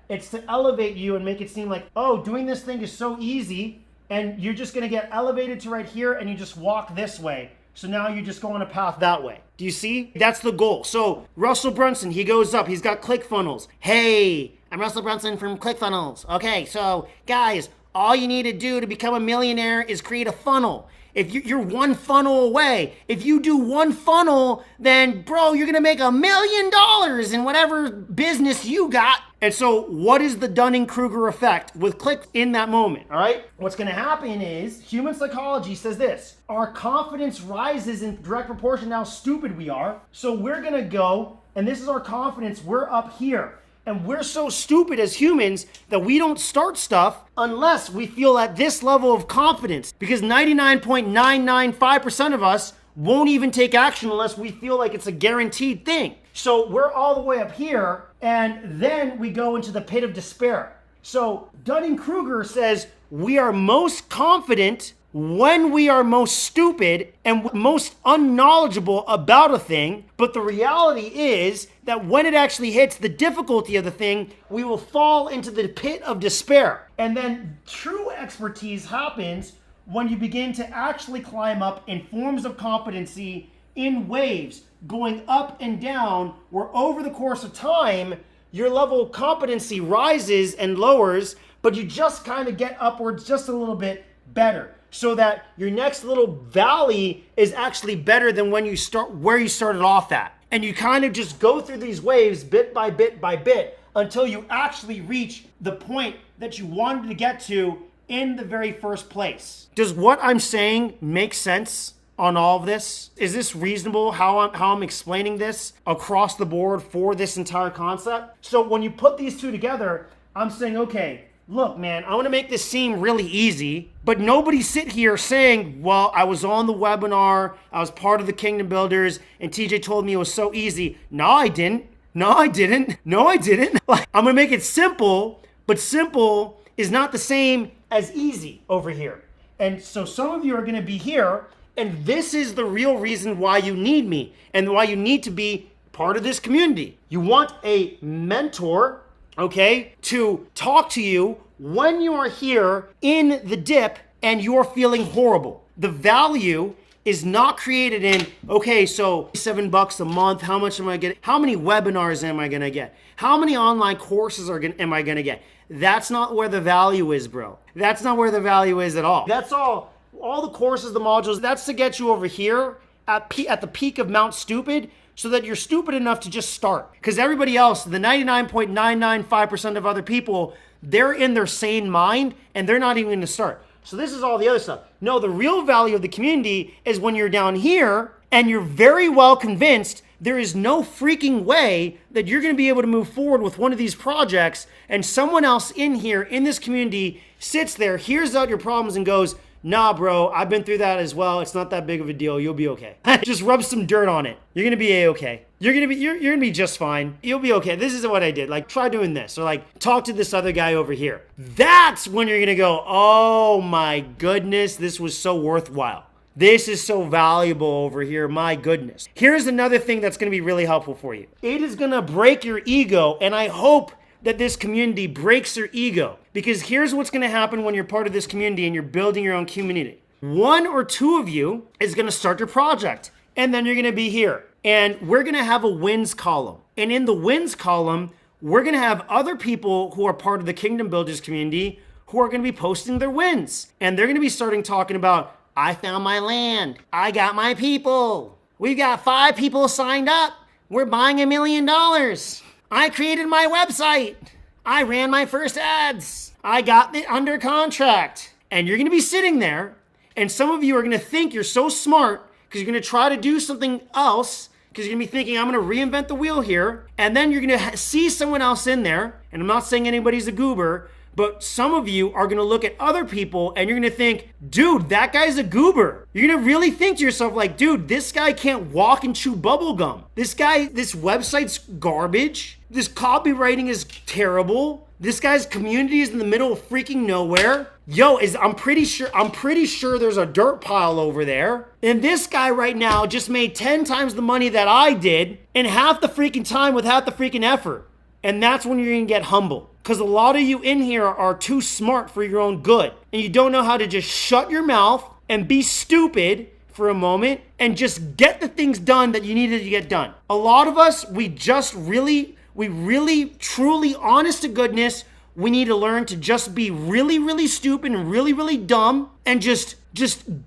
it's to elevate you and make it seem like, oh, doing this thing is so easy. And you're just going to get elevated to right here and you just walk this way. So now you just go on a path that way. Do you see? That's the goal. So Russell Brunson, he goes up. He's got ClickFunnels. Hey, I'm Russell Brunson from ClickFunnels. Okay, so guys, all you need to do to become a millionaire is create a funnel. If you're one funnel away, if you do one funnel, then bro, you're going to make $1 million in whatever business you got. And so what is the Dunning-Kruger effect with click in that moment? All right. What's going to happen is human psychology says this. Our confidence rises in direct proportion to how stupid we are. So we're going to go, and this is our confidence. We're up here. And we're so stupid as humans that we don't start stuff unless we feel at this level of confidence, because 99.995% of us won't even take action unless we feel like it's a guaranteed thing. So we're all the way up here, and then we go into the pit of despair. So Dunning-Kruger says we are most confident when we are most stupid and most unknowledgeable about a thing. But the reality is that when it actually hits the difficulty of the thing, we will fall into the pit of despair. And then true expertise happens when you begin to actually climb up in forms of competency in waves, going up and down, where over the course of time, your level of competency rises and lowers, but you just kind of get upwards just a little bit better, so that your next little valley is actually better than when you start where you started off at. And you kind of just go through these waves bit by bit by bit until you actually reach the point that you wanted to get to in the very first place. Does what I'm saying make sense on all of this? Is this reasonable how I'm explaining this across the board for this entire concept? So when you put these two together, I'm saying, okay, look, man, I want to make this seem really easy, but nobody sit here saying, well, I was on the webinar, I was part of the Kingdom Builders, and TJ told me it was so easy. No, I didn't. No, I didn't. No, I didn't. I'm going to make it simple, but simple is not the same as easy over here. And so some of you are going to be here, and this is the real reason why you need me and why you need to be part of this community. You want a mentor, okay, to talk to you when you are here in the dip and you're feeling horrible. The value is not created in, okay, so $7 a month, how much am I getting? How many webinars am I going to get? How many online courses am I going to get? That's not where the value is, bro. That's not where the value is at all. That's all the courses, the modules, that's to get you over here at the peak of Mount Stupid, so that you're stupid enough to just start. Because everybody else, the 99.995% of other people, they're in their sane mind and they're not even going to start. So this is all the other stuff. No, the real value of the community is when you're down here and you're very well convinced there is no freaking way that you're going to be able to move forward with one of these projects, and someone else in here in this community sits there, hears out your problems and goes, nah, bro, I've been through that as well. It's not that big of a deal. You'll be okay. Just rub some dirt on it. You're going to be A-okay. You're going to be just fine. You'll be okay. This is what I did. Like, try doing this. Or like, talk to this other guy over here. That's when you're going to go, oh my goodness, this was so worthwhile. This is so valuable over here. My goodness. Here's another thing that's going to be really helpful for you. It is going to break your ego, and I hope that this community breaks your ego. Because here's what's going to happen when you're part of this community and you're building your own community. One or two of you is going to start your project, and then you're going to be here. And we're going to have a wins column. And in the wins column, we're going to have other people who are part of the Kingdom Builders community who are going to be posting their wins. And they're going to be starting talking about, I found my land. I got my people. We've got 5 people signed up. We're buying $1 million. I created my website. I ran my first ads. I got it under contract. And you're going to be sitting there, and some of you are going to think you're so smart because you're going to try to do something else, because you're going to be thinking, I'm going to reinvent the wheel here. And then you're going to see someone else in there, and I'm not saying anybody's a goober, but some of you are going to look at other people and you're going to think, dude, that guy's a goober. You're going to really think to yourself like, dude, this guy can't walk and chew bubble gum. This website's garbage. This copywriting is terrible. This guy's community is in the middle of freaking nowhere. I'm pretty sure there's a dirt pile over there. And this guy right now just made 10 times the money that I did in half the freaking time with half the freaking effort. And that's when you're going to get humble. Because a lot of you in here are too smart for your own good. And you don't know how to just shut your mouth and be stupid for a moment and just get the things done that you needed to get done. A lot of us, we really, truly, honest to goodness, we need to learn to just be really, really stupid and really, really dumb and just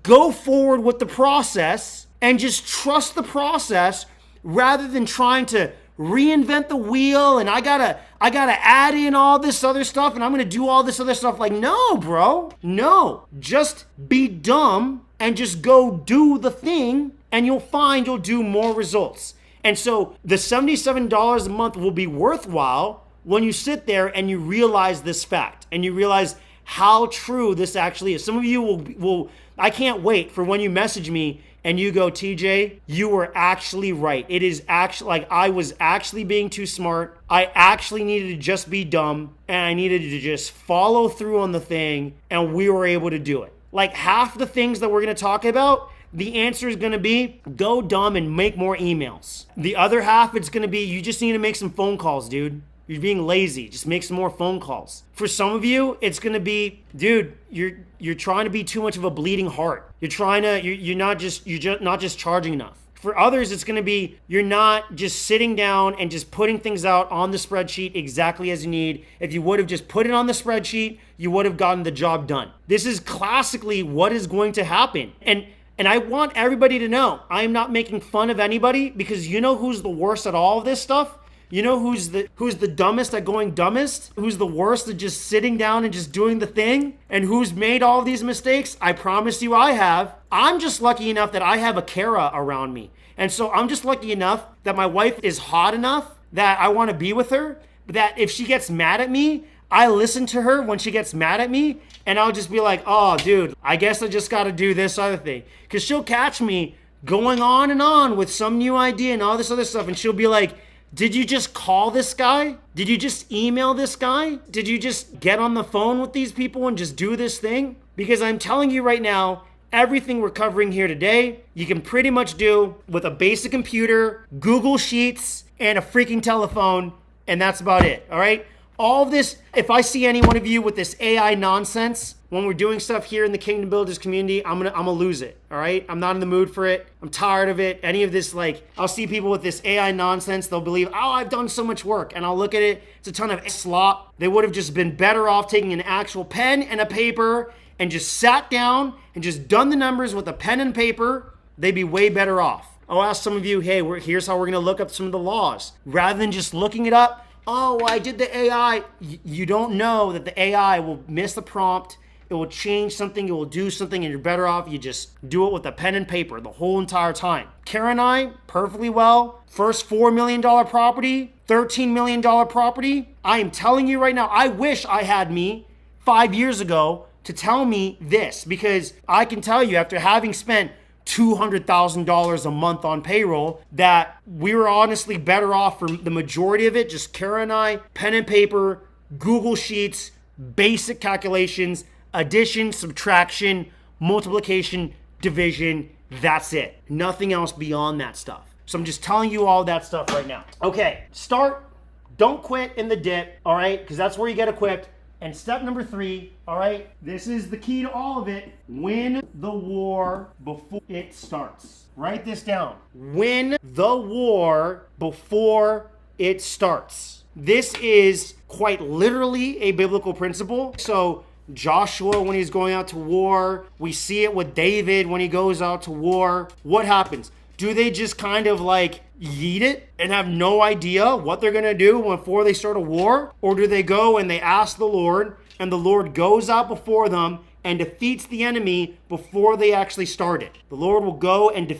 go forward with the process and just trust the process rather than trying to reinvent the wheel and I gotta add in all this other stuff and I'm gonna do all this other stuff. Like, no, bro. No. Just be dumb and just go do the thing and you'll find you'll do more results. And so the $77 a month will be worthwhile when you sit there and you realize this fact and you realize how true this actually is. Some of you will I can't wait for when you message me and you go, TJ, you were actually right. It is actually like I was actually being too smart. I actually needed to just be dumb and I needed to just follow through on the thing, and we were able to do it. Like half the things that we're going to talk about, the answer is going to be go dumb and make more emails. The other half, it's going to be you just need to make some phone calls, dude. You're being lazy. Just make some more phone calls. For some of you, it's gonna be, dude, you're trying to be too much of a bleeding heart. You're not just charging enough. For others, it's gonna be you're not just sitting down and just putting things out on the spreadsheet exactly as you need. If you would have just put it on the spreadsheet, you would have gotten the job done. This is classically what is going to happen. And I want everybody to know, I am not making fun of anybody, because you know who's the worst at all of this stuff? You know who's the dumbest at going dumbest? Who's the worst at just sitting down and just doing the thing? And who's made all of these mistakes? I promise you I have. I'm just lucky enough that I have a Kara around me. And so I'm just lucky enough that my wife is hot enough that I want to be with her. That if she gets mad at me, I listen to her when she gets mad at me. And I'll just be like, oh, dude, I guess I just got to do this other thing. Because she'll catch me going on and on with some new idea and all this other stuff. And she'll be like, did you just call this guy? Did you just email this guy? Did you just get on the phone with these people and just do this thing? Because I'm telling you right now, everything we're covering here today, you can pretty much do with a basic computer, Google Sheets, and a freaking telephone, and that's about it, all right? All of this, if I see any one of you with this AI nonsense, when we're doing stuff here in the Kingdom Builders community, I'm gonna lose it, all right? I'm not in the mood for it. I'm tired of it. Any of this, like, I'll see people with this AI nonsense, they'll believe, oh, I've done so much work, and I'll look at it, it's a ton of slop. They would have just been better off taking an actual pen and a paper and just sat down and just done the numbers with a pen and paper. They'd be way better off. I'll ask some of you, hey, here's how we're gonna look up some of the laws. Rather than just looking it up, oh, I did the AI. You don't know that the AI will miss the prompt. It will change something. It will do something, and you're better off you just do it with a pen and paper the whole entire time. Kara and I, perfectly well. First $4 million property, $13 million property. I am telling you right now, I wish I had me 5 years ago to tell me this, because I can tell you after having spent $200,000 a month on payroll that we were honestly better off for the majority of it. Just Kara and I, pen and paper, Google Sheets, basic calculations, addition, subtraction, multiplication, division. That's it. Nothing else beyond that stuff. So I'm just telling you all that stuff right now. Okay, start. Don't quit in the dip, all right? Because that's where you get equipped. And step number 3, all right, this is the key to all of it. Win the war before it starts. Write this down. Win the war before it starts. This is quite literally a biblical principle. So Joshua, when he's going out to war, we see it with David when he goes out to war. What happens? Do they just kind of like yeet it and have no idea what they're going to do before they start a war? Or do they go and they ask the Lord, and the Lord goes out before them and defeats the enemy before they actually start it? The Lord will go and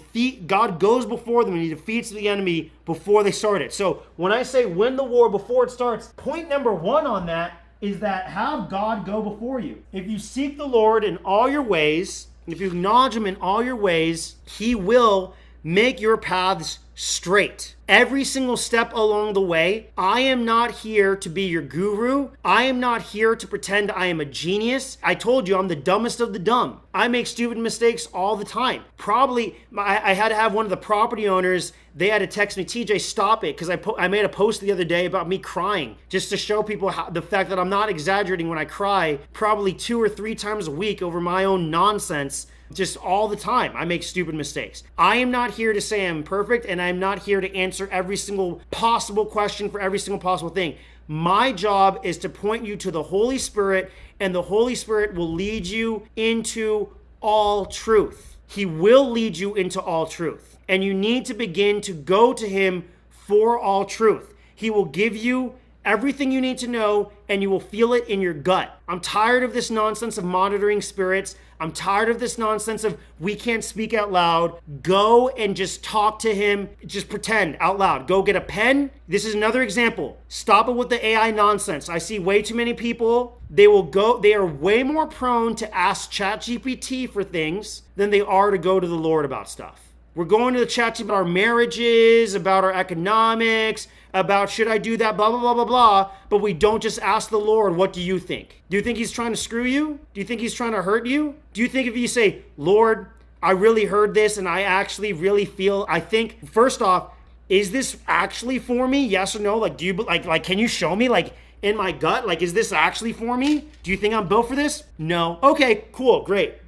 God goes before them and he defeats the enemy before they start it. So when I say win the war before it starts, point number 1 on that is that have God go before you. If you seek the Lord in all your ways, if you acknowledge him in all your ways, he will make your paths straight. Every single step along the way. I am not here to be your guru. I am not here to pretend I am a genius. I told you I'm the dumbest of the dumb. I make stupid mistakes all the time. Probably, I had to have one of the property owners, they had to text me, TJ, stop it, because I made a post the other day about me crying, just to show people the fact that I'm not exaggerating when I cry probably 2 or 3 times a week over my own nonsense. Just all the time, I make stupid mistakes. I am not here to say I'm perfect, and I'm not here to answer every single possible question for every single possible thing. My job is to point you to the Holy Spirit, and the Holy Spirit will lead you into all truth. He will lead you into all truth, and you need to begin to go to him for all truth. He will give you everything you need to know, and you will feel it in your gut. I'm tired of this nonsense of monitoring spirits. I'm tired of this nonsense of we can't speak out loud. Go and just talk to him. Just pretend out loud. Go get a pen. This is another example. Stop it with the AI nonsense. I see way too many people. They are way more prone to ask ChatGPT for things than they are to go to the Lord about stuff. We're going to the chat about our marriages, about our economics, about should I do that, blah, blah, blah, blah, blah. But we don't just ask the Lord, what do you think? Do you think he's trying to screw you? Do you think he's trying to hurt you? Do you think if you say, Lord, I really heard this and I actually really feel, I think, first off, is this actually for me? Yes or no? Like, do you, like, can you show me, like, in my gut? Like, is this actually for me? Do you think I'm built for this? No. Okay, cool, great.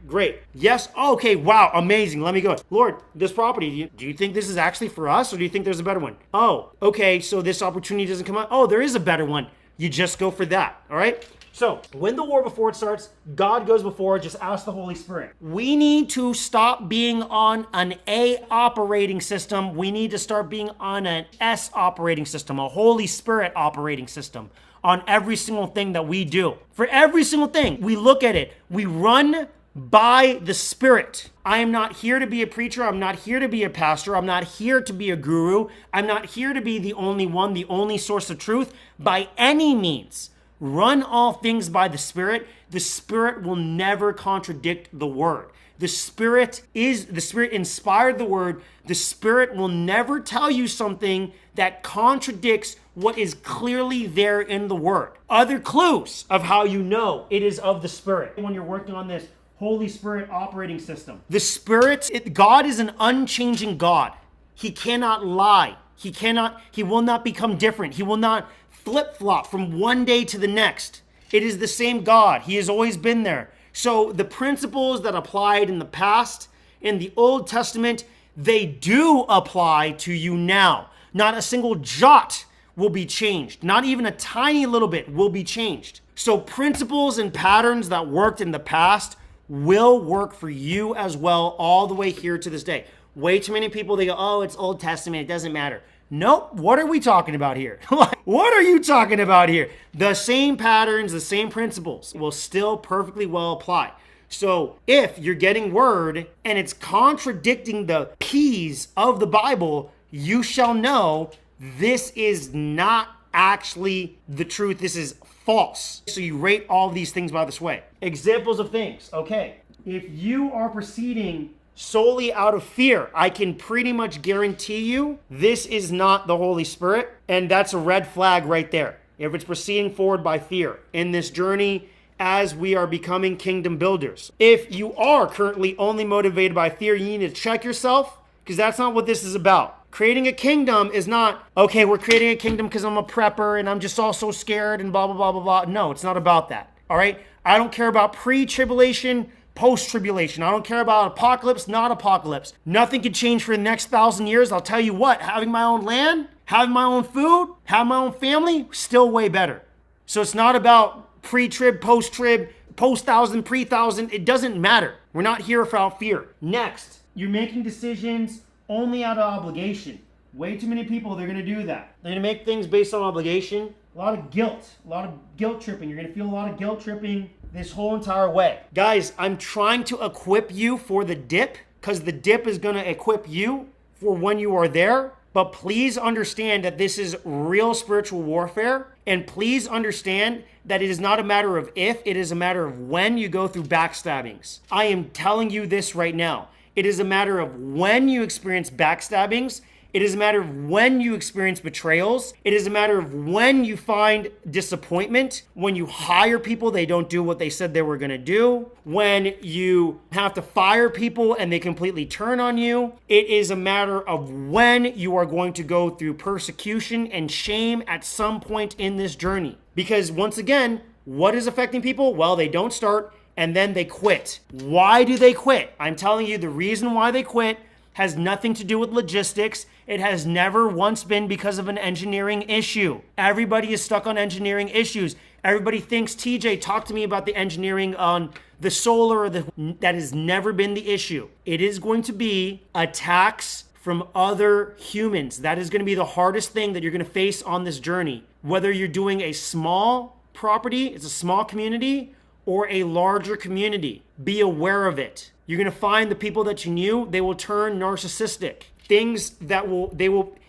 Yes, okay, wow, amazing. Let me go. Lord, this property, do you think this is actually for us, or do you think there's a better one? Oh, okay, so this opportunity doesn't come up. Oh, there is a better one. You just go for that, all right? So when the war before it starts, God goes before, just ask the Holy Spirit. We need to stop being on an A operating system. We need to start being on an S operating system, a Holy Spirit operating system on every single thing that we do. For every single thing, we look at it, we run by the Spirit. I am not here to be a preacher. I'm not here to be a pastor. I'm not here to be a guru. I'm not here to be the only one, the only source of truth by any means. Run all things by the Spirit. The Spirit will never contradict the Word. The Spirit inspired the Word. The Spirit will never tell you something that contradicts what is clearly there in the Word. Other clues of how you know it is of the Spirit. When you're working on this Holy Spirit operating system. The Spirit, God is an unchanging God. He cannot lie. He will not become different. He will not flip-flop from one day to the next. It is the same God. He has always been there. So the principles that applied in the past, in the Old Testament, they do apply to you now. Not a single jot will be changed. Not even a tiny little bit will be changed. So principles and patterns that worked in the past will work for you as well all the way here to this day. Way too many people, they go, oh, it's Old Testament, it doesn't matter. Nope, what are we talking about here? What are you talking about here? The same patterns, the same principles will still perfectly well apply. So if you're getting word and it's contradicting the P's of the Bible, you shall know this is not actually the truth. This is false. So you rate all of these things by this way. Examples of things. Okay, if you are proceeding solely out of fear, I can pretty much guarantee you this is not the Holy Spirit, and that's a red flag right there. If it's proceeding forward by fear in this journey as we are becoming kingdom builders. If you are currently only motivated by fear, you need to check yourself, because that's not what this is about. Creating a kingdom is not, okay, we're creating a kingdom because I'm a prepper and I'm just all so scared and blah, blah, blah, blah, blah. No, it's not about that. All right? I don't care about pre-tribulation, post-tribulation. I don't care about apocalypse, not apocalypse. Nothing can change for the next 1,000 years. I'll tell you what, having my own land, having my own food, having my own family, still way better. So it's not about pre-trib, post-trib, post-thousand, pre-thousand. It doesn't matter. We're not here without fear. Next, you're making decisions only out of obligation. Way too many people, they're going to do that. They're going to make things based on obligation. A lot of guilt tripping. You're going to feel a lot of guilt tripping this whole entire way. Guys, I'm trying to equip you for the dip, because the dip is going to equip you for when you are there. But please understand that this is real spiritual warfare. And please understand that it is not a matter of if, it is a matter of when you go through backstabbings. I am telling you this right now. It is a matter of when you experience backstabbings. It is a matter of when you experience betrayals. It is a matter of when you find disappointment, when you hire people, they don't do what they said they were going to do, when you have to fire people and they completely turn on you. It is a matter of when you are going to go through persecution and shame at some point in this journey. Because once again, what is affecting people? Well, they don't start and then they quit. Why do they quit? I'm telling you, the reason why they quit has nothing to do with logistics. It has never once been because of an engineering issue. Everybody is stuck on engineering issues. Everybody thinks, TJ, talk to me about the engineering on the solar. That has never been the issue. It is going to be attacks from other humans. That is going to be the hardest thing that you're going to face on this journey. Whether you're doing a small property, it's a small community, or a larger community, be aware of it. You're going to find the people that you knew, they will turn narcissistic. Things that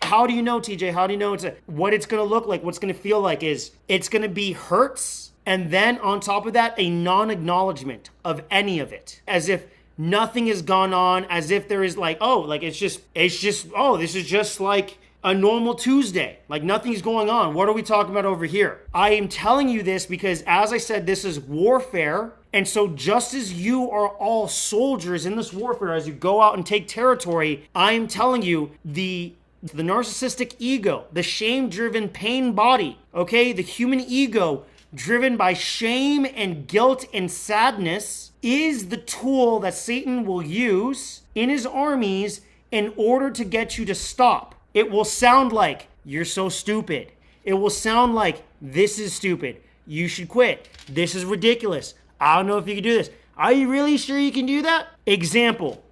how do you know, TJ? How do you know what it's going to look like? What's going to feel like is it's going to be hurts. And then on top of that, a non-acknowledgement of any of it. As if nothing has gone on, as if there is like, oh, like this is just like a normal Tuesday. Like nothing's going on. What are we talking about over here? I am telling you this because, as I said, this is warfare. And so just as you are all soldiers in this warfare, as you go out and take territory, I am telling you the narcissistic ego, the shame-driven pain body, okay? The human ego driven by shame and guilt and sadness is the tool that Satan will use in his armies in order to get you to stop. It will sound like, you're so stupid. It will sound like, this is stupid. You should quit. This is ridiculous. I don't know if you can do this. Are you really sure you can do that? Example.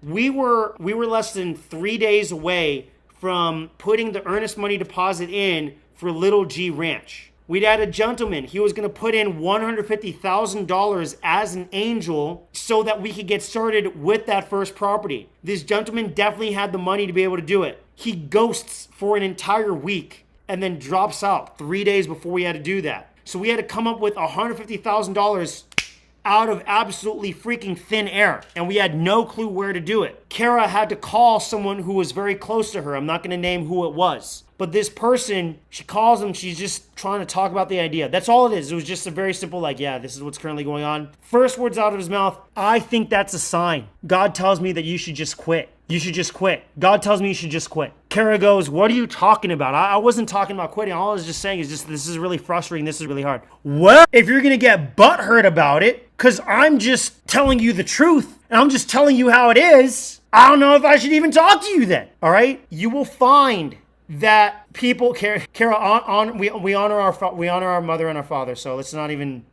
We were less than 3 days away from putting the earnest money deposit in for Little G Ranch. We'd had a gentleman. He was going to put in $150,000 as an angel so that we could get started with that first property. This gentleman definitely had the money to be able to do it. He ghosts for an entire week and then drops out 3 days before we had to do that. So we had to come up with $150,000 out of absolutely freaking thin air, and we had no clue where to do it. Kara had to call someone who was very close to her. I'm not going to name who it was. But this person, she calls him, she's just trying to talk about the idea. That's all it is. It was just a very simple, like, yeah, this is what's currently going on. First words out of his mouth, I think that's a sign. God tells me that you should just quit. You should just quit. God tells me you should just quit. Kara goes, what are you talking about? I wasn't talking about quitting. All I was just saying is just, this is really frustrating. This is really hard. Well, if you're going to get butthurt about it, because I'm just telling you the truth, and I'm just telling you how it is, I don't know if I should even talk to you then. All right? You will find that people, Kara, we honor our mother and our father. So let's not even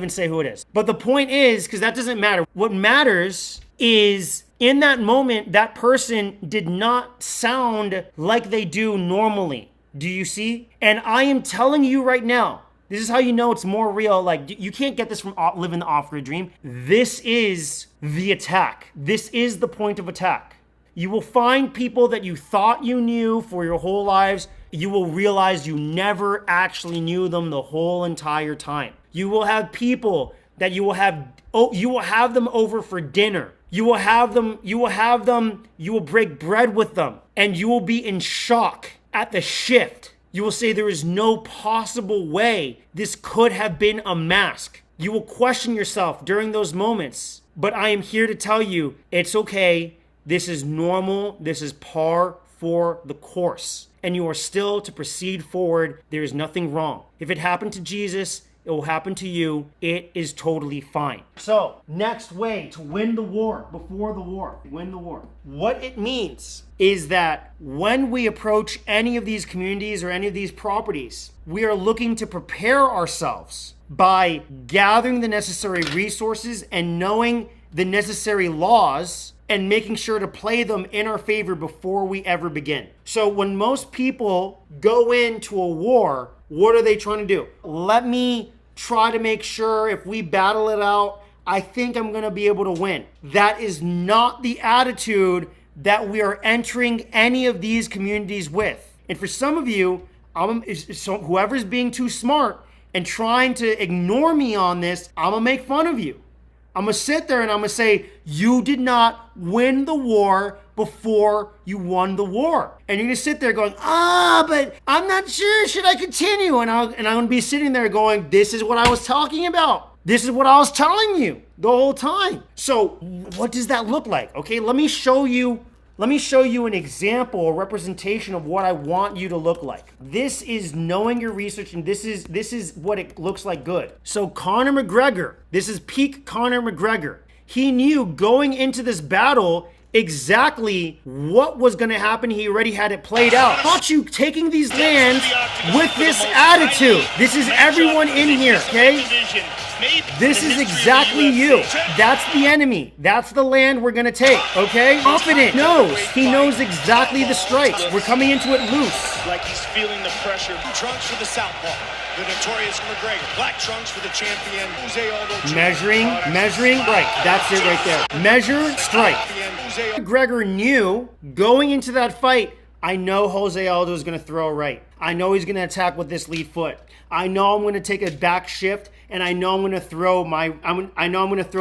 say who it is. But the point is, because that doesn't matter. What matters is, in that moment, that person did not sound like they do normally. Do you see? And I am telling you right now, this is how you know it's more real. Like, you can't get this from living the off-grid dream. This is the attack. This is the point of attack. You will find people that you thought you knew for your whole lives. You will realize you never actually knew them the whole entire time. You will have people that you will have them over for dinner. You will break bread with them, and you will be in shock at the shift. You will say there is no possible way this could have been a mask. You will question yourself during those moments, but I am here to tell you it's okay. This is normal. This is par for the course, and you are still to proceed forward. There is nothing wrong. If it happened to Jesus, it will happen to you. It is totally fine. So, next way to win the war, before the war, win the war. What it means is that when we approach any of these communities or any of these properties, we are looking to prepare ourselves by gathering the necessary resources and knowing the necessary laws and making sure to play them in our favor before we ever begin. So when most people go into a war, what are they trying to do? Let me try to make sure if we battle it out, I think I'm going to be able to win. That is not the attitude that we are entering any of these communities with. And for some of you, whoever's being too smart and trying to ignore me on this, I'm going to make fun of you. I'm going to sit there and I'm going to say, you did not win the war before you won the war. And you're going to sit there going, but I'm not sure. Should I continue? And I'm going to be sitting there going, this is what I was talking about. This is what I was telling you the whole time. So what does that look like? Okay, let me show you an example, a representation of what I want you to look like. This is knowing your research, and this is what it looks like good. So Conor McGregor, this is peak Conor McGregor. He knew going into this battle exactly what was going to happen. He already had it played out. Not you taking these lands with this attitude. This is everyone in here, okay? This is exactly you. That's the enemy. That's the land we're going to take, okay? Confident. Knows. He knows exactly the strikes. We're coming into it loose. Like he's feeling the pressure. Trunks for the southpaw. The notorious McGregor. Black trunks for the champion. Jose Aldo. Measuring. Right. That's it right there. Measure, strike. McGregor knew going into that fight, I know Jose Aldo is going to throw right. I know he's going to attack with this lead foot. I know I'm going to take a back shift, and I know I'm going to throw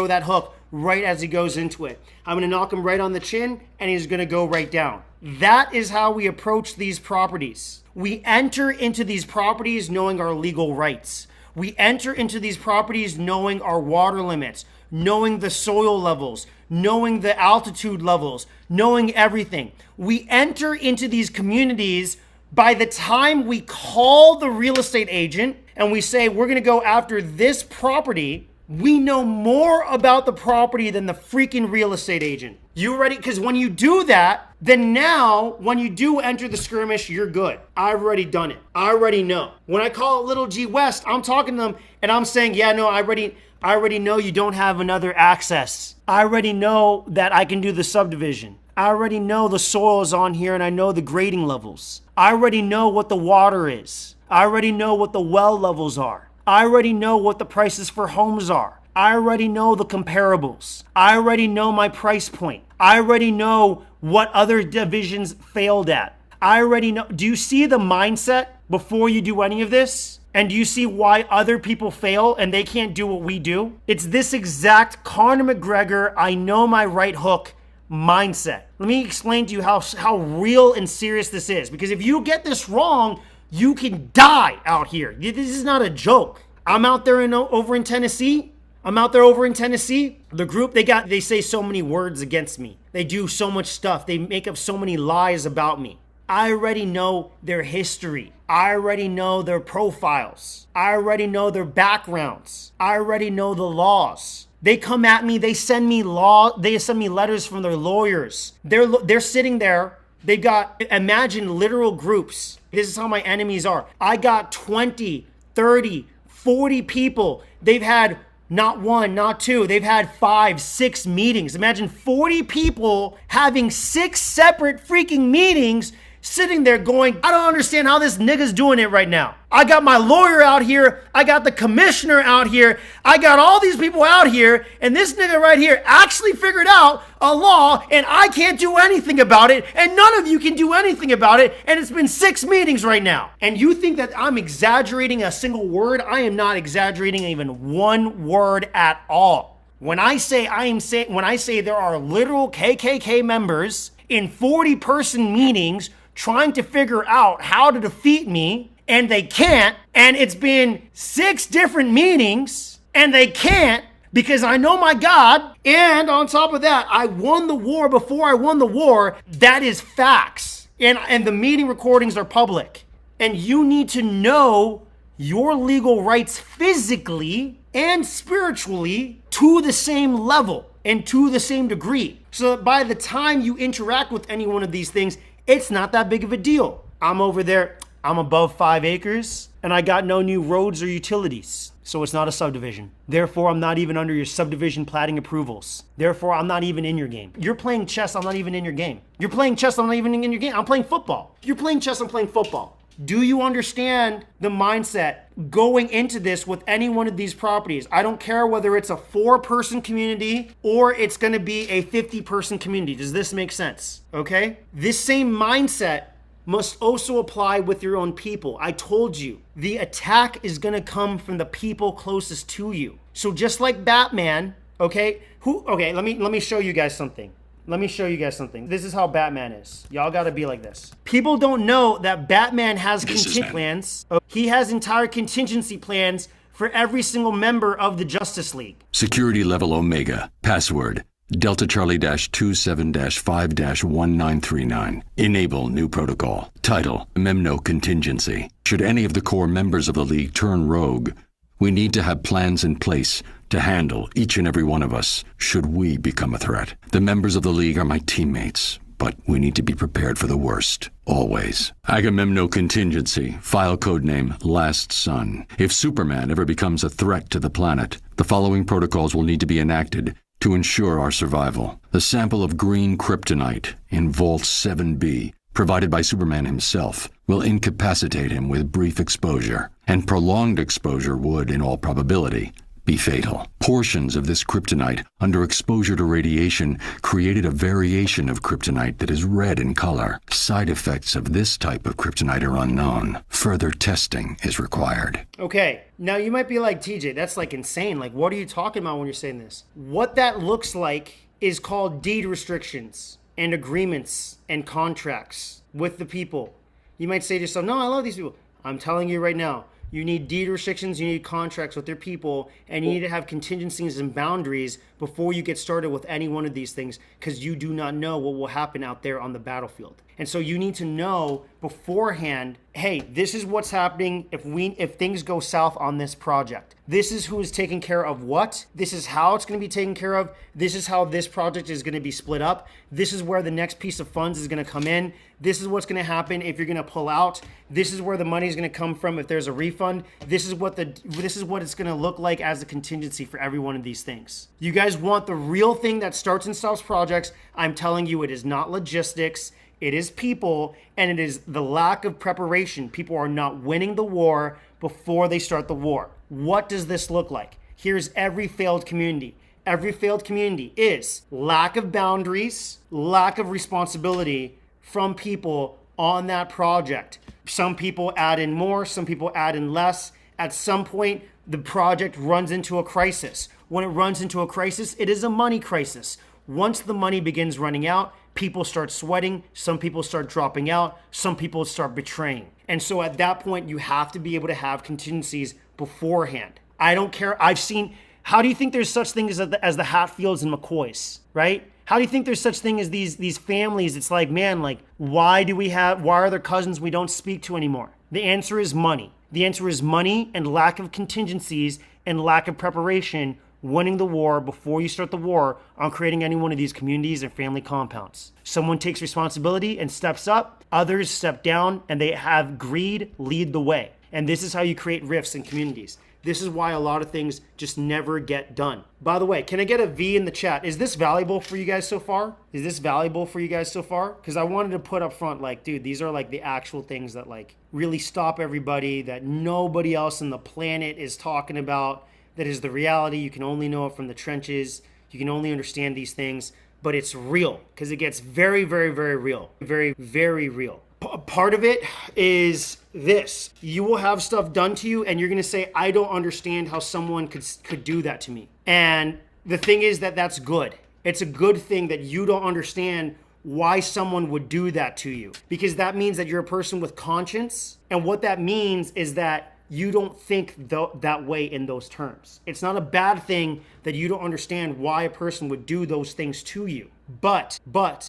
that hook right as he goes into it. I'm going to knock him right on the chin, and he's going to go right down. That is how we approach these properties. We enter into these properties knowing our legal rights. We enter into these properties knowing our water limits, knowing the soil levels, knowing the altitude levels, knowing everything. We enter into these communities by the time we call the real estate agent and we say, we're going to go after this property, we know more about the property than the freaking real estate agent. You ready? Because when you do that, then now when you do enter the skirmish, you're good. I've already done it. I already know. When I call it Little G West, I'm talking to them and I'm saying, yeah, no, I already know you don't have another access. I already know that I can do the subdivision. I already know the soil is on here and I know the grading levels. I already know what the water is. I already know what the well levels are. I already know what the prices for homes are. I already know the comparables. I already know my price point. I already know what other divisions failed at. I already know. Do you see the mindset before you do any of this? And do you see why other people fail and they can't do what we do? It's this exact Conor McGregor, I know my right hook mindset. Let me explain to you how real and serious this is. Because if you get this wrong, you can die out here. This is not a joke. I'm out there over in Tennessee. The group, they say so many words against me. They do so much stuff. They make up so many lies about me. I already know their history. I already know their profiles. I already know their backgrounds. I already know the laws. They come at me, they send me letters from their lawyers. They're sitting there. They got, imagine literal groups. This is how my enemies are. I got 20, 30, 40 people. They've had not one, not two. They've had 5, 6 meetings. Imagine 40 people having 6 separate freaking meetings, sitting there going, I don't understand how this nigga's doing it right now. I got my lawyer out here. I got the commissioner out here. I got all these people out here. And this nigga right here actually figured out a law and I can't do anything about it. And none of you can do anything about it. And it's been 6 meetings right now. And you think that I'm exaggerating a single word? I am not exaggerating even one word at all. When I say there are literal KKK members in 40-person meetings trying to figure out how to defeat me, and they can't, and it's been 6 different meetings, and they can't, because I know my God, and on top of that, I won the war before I won the war. That is facts, and the meeting recordings are public, and you need to know your legal rights physically and spiritually to the same level and to the same degree, so that by the time you interact with any one of these things, it's not that big of a deal. I'm over there, I'm above 5 acres, and I got no new roads or utilities. So it's not a subdivision. Therefore, I'm not even under your subdivision platting approvals. Therefore, I'm not even in your game. You're playing chess, I'm not even in your game. You're playing chess, I'm not even in your game. I'm playing football. You're playing chess, I'm playing football. Do you understand the mindset going into this with any one of these properties? I don't care whether it's a 4-person community or it's going to be a 50-person community. Does this make sense? Okay? This same mindset must also apply with your own people. I told you, the attack is going to come from the people closest to you. So just like Batman, okay? Let me show you guys something. This is how Batman is. Y'all gotta be like this. People don't know that Batman has contingency plans. He has entire contingency plans for every single member of the Justice League. Security level Omega. Password Delta Charlie -27-5-1939. Enable new protocol. Title Memno Contingency. Should any of the core members of the League turn rogue, we need to have plans in place to handle each and every one of us should we become a threat. The members of the League are my teammates, but we need to be prepared for the worst, always. Agamemno Contingency, file codename Last Son. If Superman ever becomes a threat to the planet, the following protocols will need to be enacted to ensure our survival. A sample of green kryptonite in Vault 7B, provided by Superman himself, will incapacitate him with brief exposure, and prolonged exposure would, in all probability, be fatal. Portions of this kryptonite, under exposure to radiation, created a variation of kryptonite that is red in color. Side effects of this type of kryptonite are unknown. Further testing is required. Okay, now you might be like, TJ, that's like insane. Like, what are you talking about when you're saying this? What that looks like is called deed restrictions and agreements and contracts with the people. You might say to yourself, no, I love these people. I'm telling you right now, you need deed restrictions, you need contracts with their people, and you need to have contingencies and boundaries before you get started with any one of these things, because you do not know what will happen out there on the battlefield. And so you need to know beforehand, hey, this is what's happening if things go south on this project. This is who is taking care of what. This is how it's going to be taken care of. This is how this project is going to be split up. This is where the next piece of funds is going to come in. This is what's going to happen if you're going to pull out. This is where the money is going to come from if there's a refund. This is what it's going to look like as a contingency for every one of these things. You guys want the real thing that starts and stops projects. I'm telling you, it is not logistics. It is people, and it is the lack of preparation. People are not winning the war before they start the war. What does this look like? Here's every failed community. Every failed community is lack of boundaries, lack of responsibility from people on that project. Some people add in more, some people add in less. At some point, the project runs into a crisis. When it runs into a crisis, it is a money crisis. Once the money begins running out, people start sweating, some people start dropping out, some people start betraying. And so at that point, you have to be able to have contingencies beforehand. I don't care. How do you think there's such things as the Hatfields and McCoys, right? How do you think there's such thing as these families? It's like, man, like, why are there cousins we don't speak to anymore? The answer is money. The answer is money and lack of contingencies and lack of preparation, winning the war before you start the war on creating any one of these communities and family compounds. Someone takes responsibility and steps up, others step down, and they have greed lead the way. And this is how you create rifts in communities. This is why a lot of things just never get done. By the way, can I get a V in the chat? Is this valuable for you guys so far? Is this valuable for you guys so far? Because I wanted to put up front, like, dude, these are like the actual things that like really stop everybody, that nobody else on the planet is talking about. That is the reality. You can only know it from the trenches. You can only understand these things, but it's real because it gets very, very, very real. Very, very real. Part of it is this. You will have stuff done to you and you're going to say, I don't understand how someone could do that to me. And the thing is that that's good. It's a good thing that you don't understand why someone would do that to you, because that means that you're a person with conscience. And what that means is that you don't think that way in those terms. It's not a bad thing that you don't understand why a person would do those things to you. But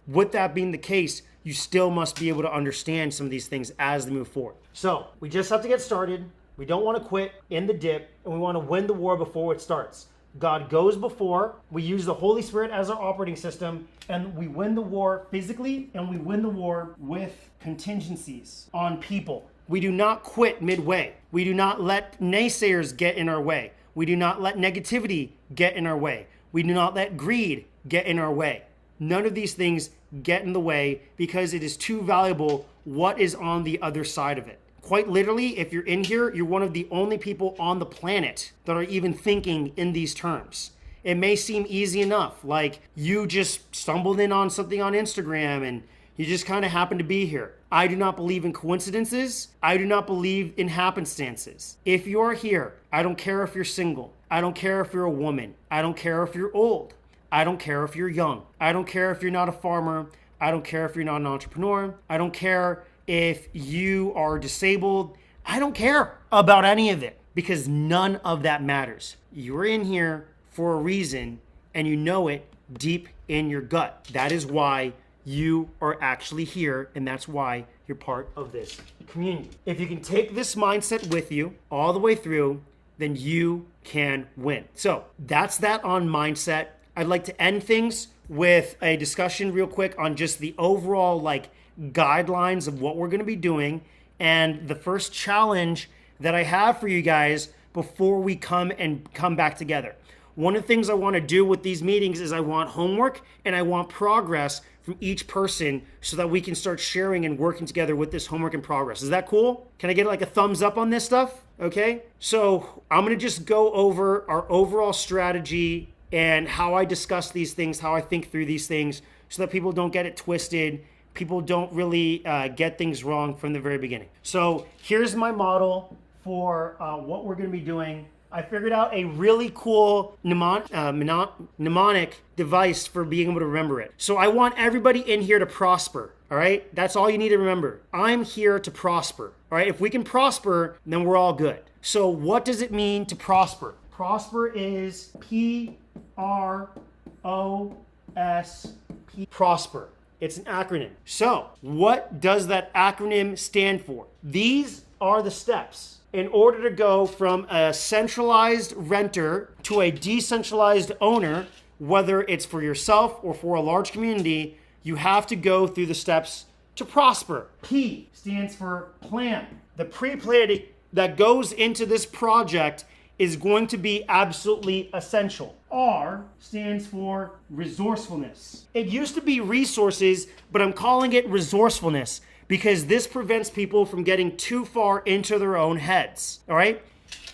with that being the case, you still must be able to understand some of these things as they move forward. So we just have to get started. We don't want to quit in the dip, and we want to win the war before it starts. God goes before. We use the Holy Spirit as our operating system, and we win the war physically, and we win the war with contingencies on people. We do not quit midway. We do not let naysayers get in our way. We do not let negativity get in our way. We do not let greed get in our way. None of these things get in the way because it is too valuable what is on the other side of it. Quite literally, if you're in here, you're one of the only people on the planet that are even thinking in these terms. It may seem easy enough, like you just stumbled in on something on Instagram and you just kind of happen to be here. I do not believe in coincidences. I do not believe in happenstances. If you're here, I don't care if you're single. I don't care if you're a woman. I don't care if you're old. I don't care if you're young. I don't care if you're not a farmer. I don't care if you're not an entrepreneur. I don't care if you are disabled. I don't care about any of it because none of that matters. You're in here for a reason and you know it deep in your gut. That is why you are actually here, and that's why you're part of this community. If you can take this mindset with you all the way through, then you can win. So that's that on mindset. I'd like to end things with a discussion real quick on just the overall like guidelines of what we're going to be doing and the first challenge that I have for you guys before we come back together. One of the things I want to do with these meetings is I want homework and I want progress from each person so that we can start sharing and working together with this homework and progress. Is that cool? Can I get like a thumbs up on this stuff? Okay. So I'm going to just go over our overall strategy and how I discuss these things, how I think through these things so that people don't get it twisted. People don't really get things wrong from the very beginning. So here's my model for what we're going to be doing. I figured out a really cool mnemonic device for being able to remember it. So I want everybody in here to prosper, all right? That's all you need to remember. I'm here to prosper, all right? If we can prosper, then we're all good. So what does it mean to prosper? Prosper is P-R-O-S-P, prosper. It's an acronym. So what does that acronym stand for? These are the steps. In order to go from a centralized renter to a decentralized owner, whether it's for yourself or for a large community, you have to go through the steps to prosper. P stands for plan. The pre-planning that goes into this project is going to be absolutely essential. R stands for resourcefulness. It used to be resources, but I'm calling it resourcefulness because this prevents people from getting too far into their own heads, all right?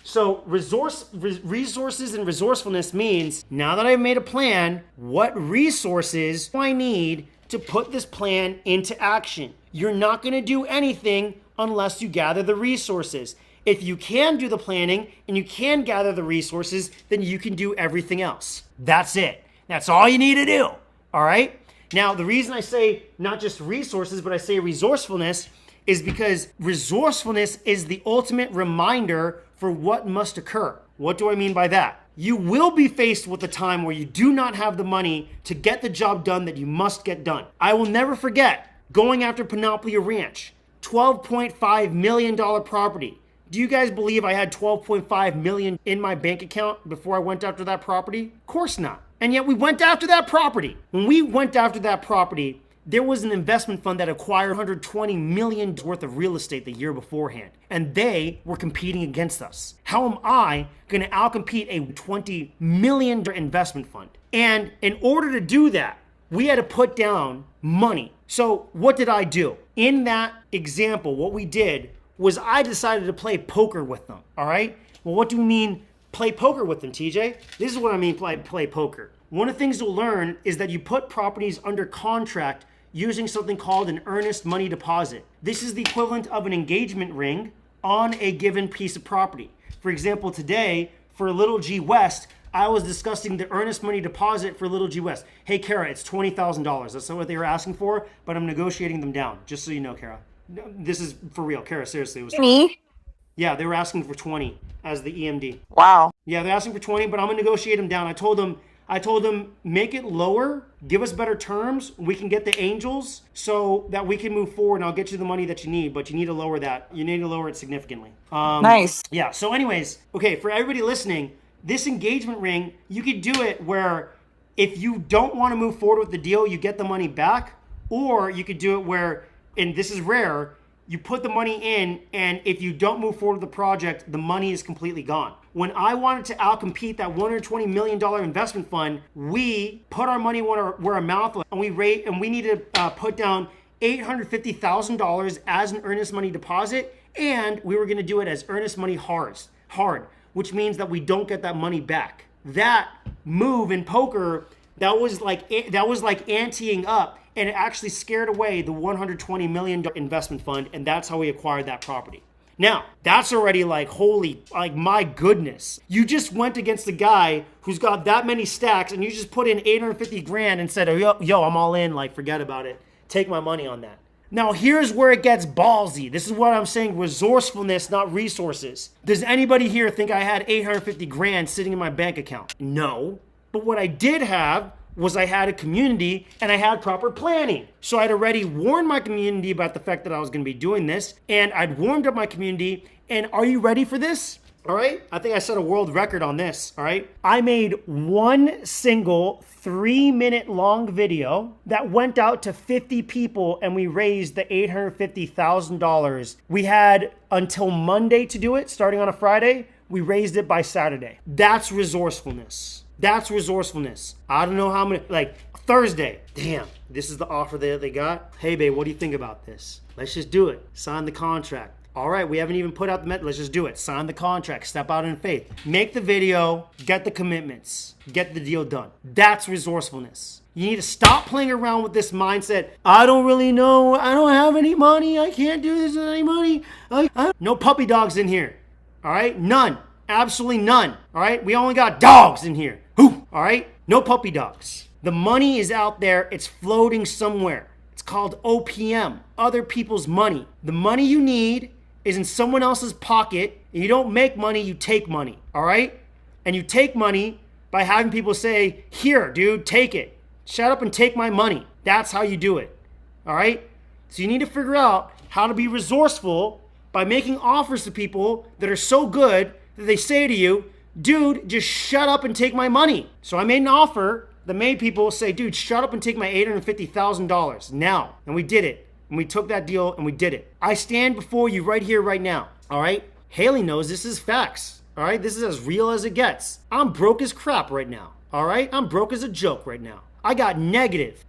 So resources and resourcefulness means now that I've made a plan, what resources do I need to put this plan into action? You're not gonna do anything unless you gather the resources. If you can do the planning and you can gather the resources, then you can do everything else. That's it. That's all you need to do, all right? Now, the reason I say not just resources, but I say resourcefulness is because resourcefulness is the ultimate reminder for what must occur. What do I mean by that? You will be faced with a time where you do not have the money to get the job done that you must get done. I will never forget going after Panoplia Ranch, $12.5 million property. Do you guys believe I had $12.5 million in my bank account before I went after that property? Of course not. And yet we went after that property. When we went after that property, there was an investment fund that acquired $120 million worth of real estate the year beforehand. And they were competing against us. How am I going to outcompete a $20 million investment fund? And in order to do that, we had to put down money. So what did I do? In that example, what we did was I decided to play poker with them, all right? Well, what do we mean play poker with them, TJ? This is what I mean play poker. One of the things you'll learn is that you put properties under contract using something called an earnest money deposit. This is the equivalent of an engagement ring on a given piece of property. For example, today, for Little G West, I was discussing the earnest money deposit for Little G West. Hey, Kara, it's $20,000. That's not what they were asking for, but I'm negotiating them down, just so you know, Kara. This is for real, Kara, seriously. It was Me? Yeah, they were asking for 20 as the EMD. Wow. Yeah, they're asking for 20, but I'm gonna negotiate them down. I told them, make it lower, give us better terms. We can get the angels so that we can move forward and I'll get you the money that you need, but you need to lower that. You need to lower it significantly. Nice. Yeah, so anyways, okay, for everybody listening, this engagement ring, you could do it where if you don't want to move forward with the deal, you get the money back, or you could do it where, and this is rare, you put the money in, and if you don't move forward with the project, the money is completely gone. When I wanted to outcompete that $120 million investment fund, we put our money where our mouth was, and we needed to put down $850,000 as an earnest money deposit, and we were going to do it as earnest money hard, which means that we don't get that money back. That move in poker, that was like anteing up, and it actually scared away the $120 million investment fund, and that's how we acquired that property. Now, that's already like, holy, like my goodness. You just went against a guy who's got that many stacks, and you just put in 850 grand and said, yo, I'm all in, like forget about it. Take my money on that. Now, here's where it gets ballsy. This is what I'm saying, resourcefulness, not resources. Does anybody here think I had 850 grand sitting in my bank account? No. But what I did have was I had a community and I had proper planning. So I'd already warned my community about the fact that I was going to be doing this, and I'd warmed up my community. And are you ready for this? All right? I think I set a world record on this. All right? I made one single 3-minute long video that went out to 50 people and we raised the $850,000. We had until Monday to do it, starting on a Friday. We raised it by Saturday. That's resourcefulness. That's resourcefulness. I don't know how many, like Thursday. Damn, this is the offer that they got. Hey, babe, what do you think about this? Let's just do it. Sign the contract. All right, we haven't even put out the message. Let's just do it. Sign the contract. Step out in faith. Make the video. Get the commitments. Get the deal done. That's resourcefulness. You need to stop playing around with this mindset. I don't really know. I don't have any money. I can't do this with any money. No puppy dogs in here. All right? None. Absolutely none. All right? We only got dogs in here. Whew. All right? No puppy dogs. The money is out there. It's floating somewhere. It's called OPM, other people's money. The money you need is in someone else's pocket, and you don't make money, you take money, all right? And you take money by having people say, here, dude, take it. Shut up and take my money. That's how you do it, all right? So you need to figure out how to be resourceful by making offers to people that are so good that they say to you, dude, just shut up and take my money. So I made an offer that made people say, dude, shut up and take my $850,000 now. And we did it. And we took that deal and we did it. I stand before you right here, right now. All right? Haley knows this is facts. All right? This is as real as it gets. I'm broke as crap right now. All right? I'm broke as a joke right now. I got negative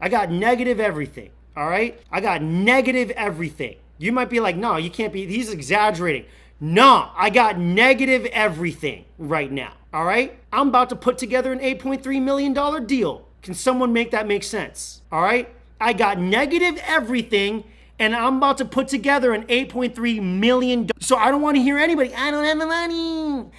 everything. All right? I got negative everything. You might be like, no, you can't be. He's exaggerating. No, I got negative everything right now. All right? I'm about to put together an $8.3 million deal. Can someone make that make sense? All right? I got negative everything, and I'm about to put together an $8.3 million. So I don't want to hear anybody, I don't have the money.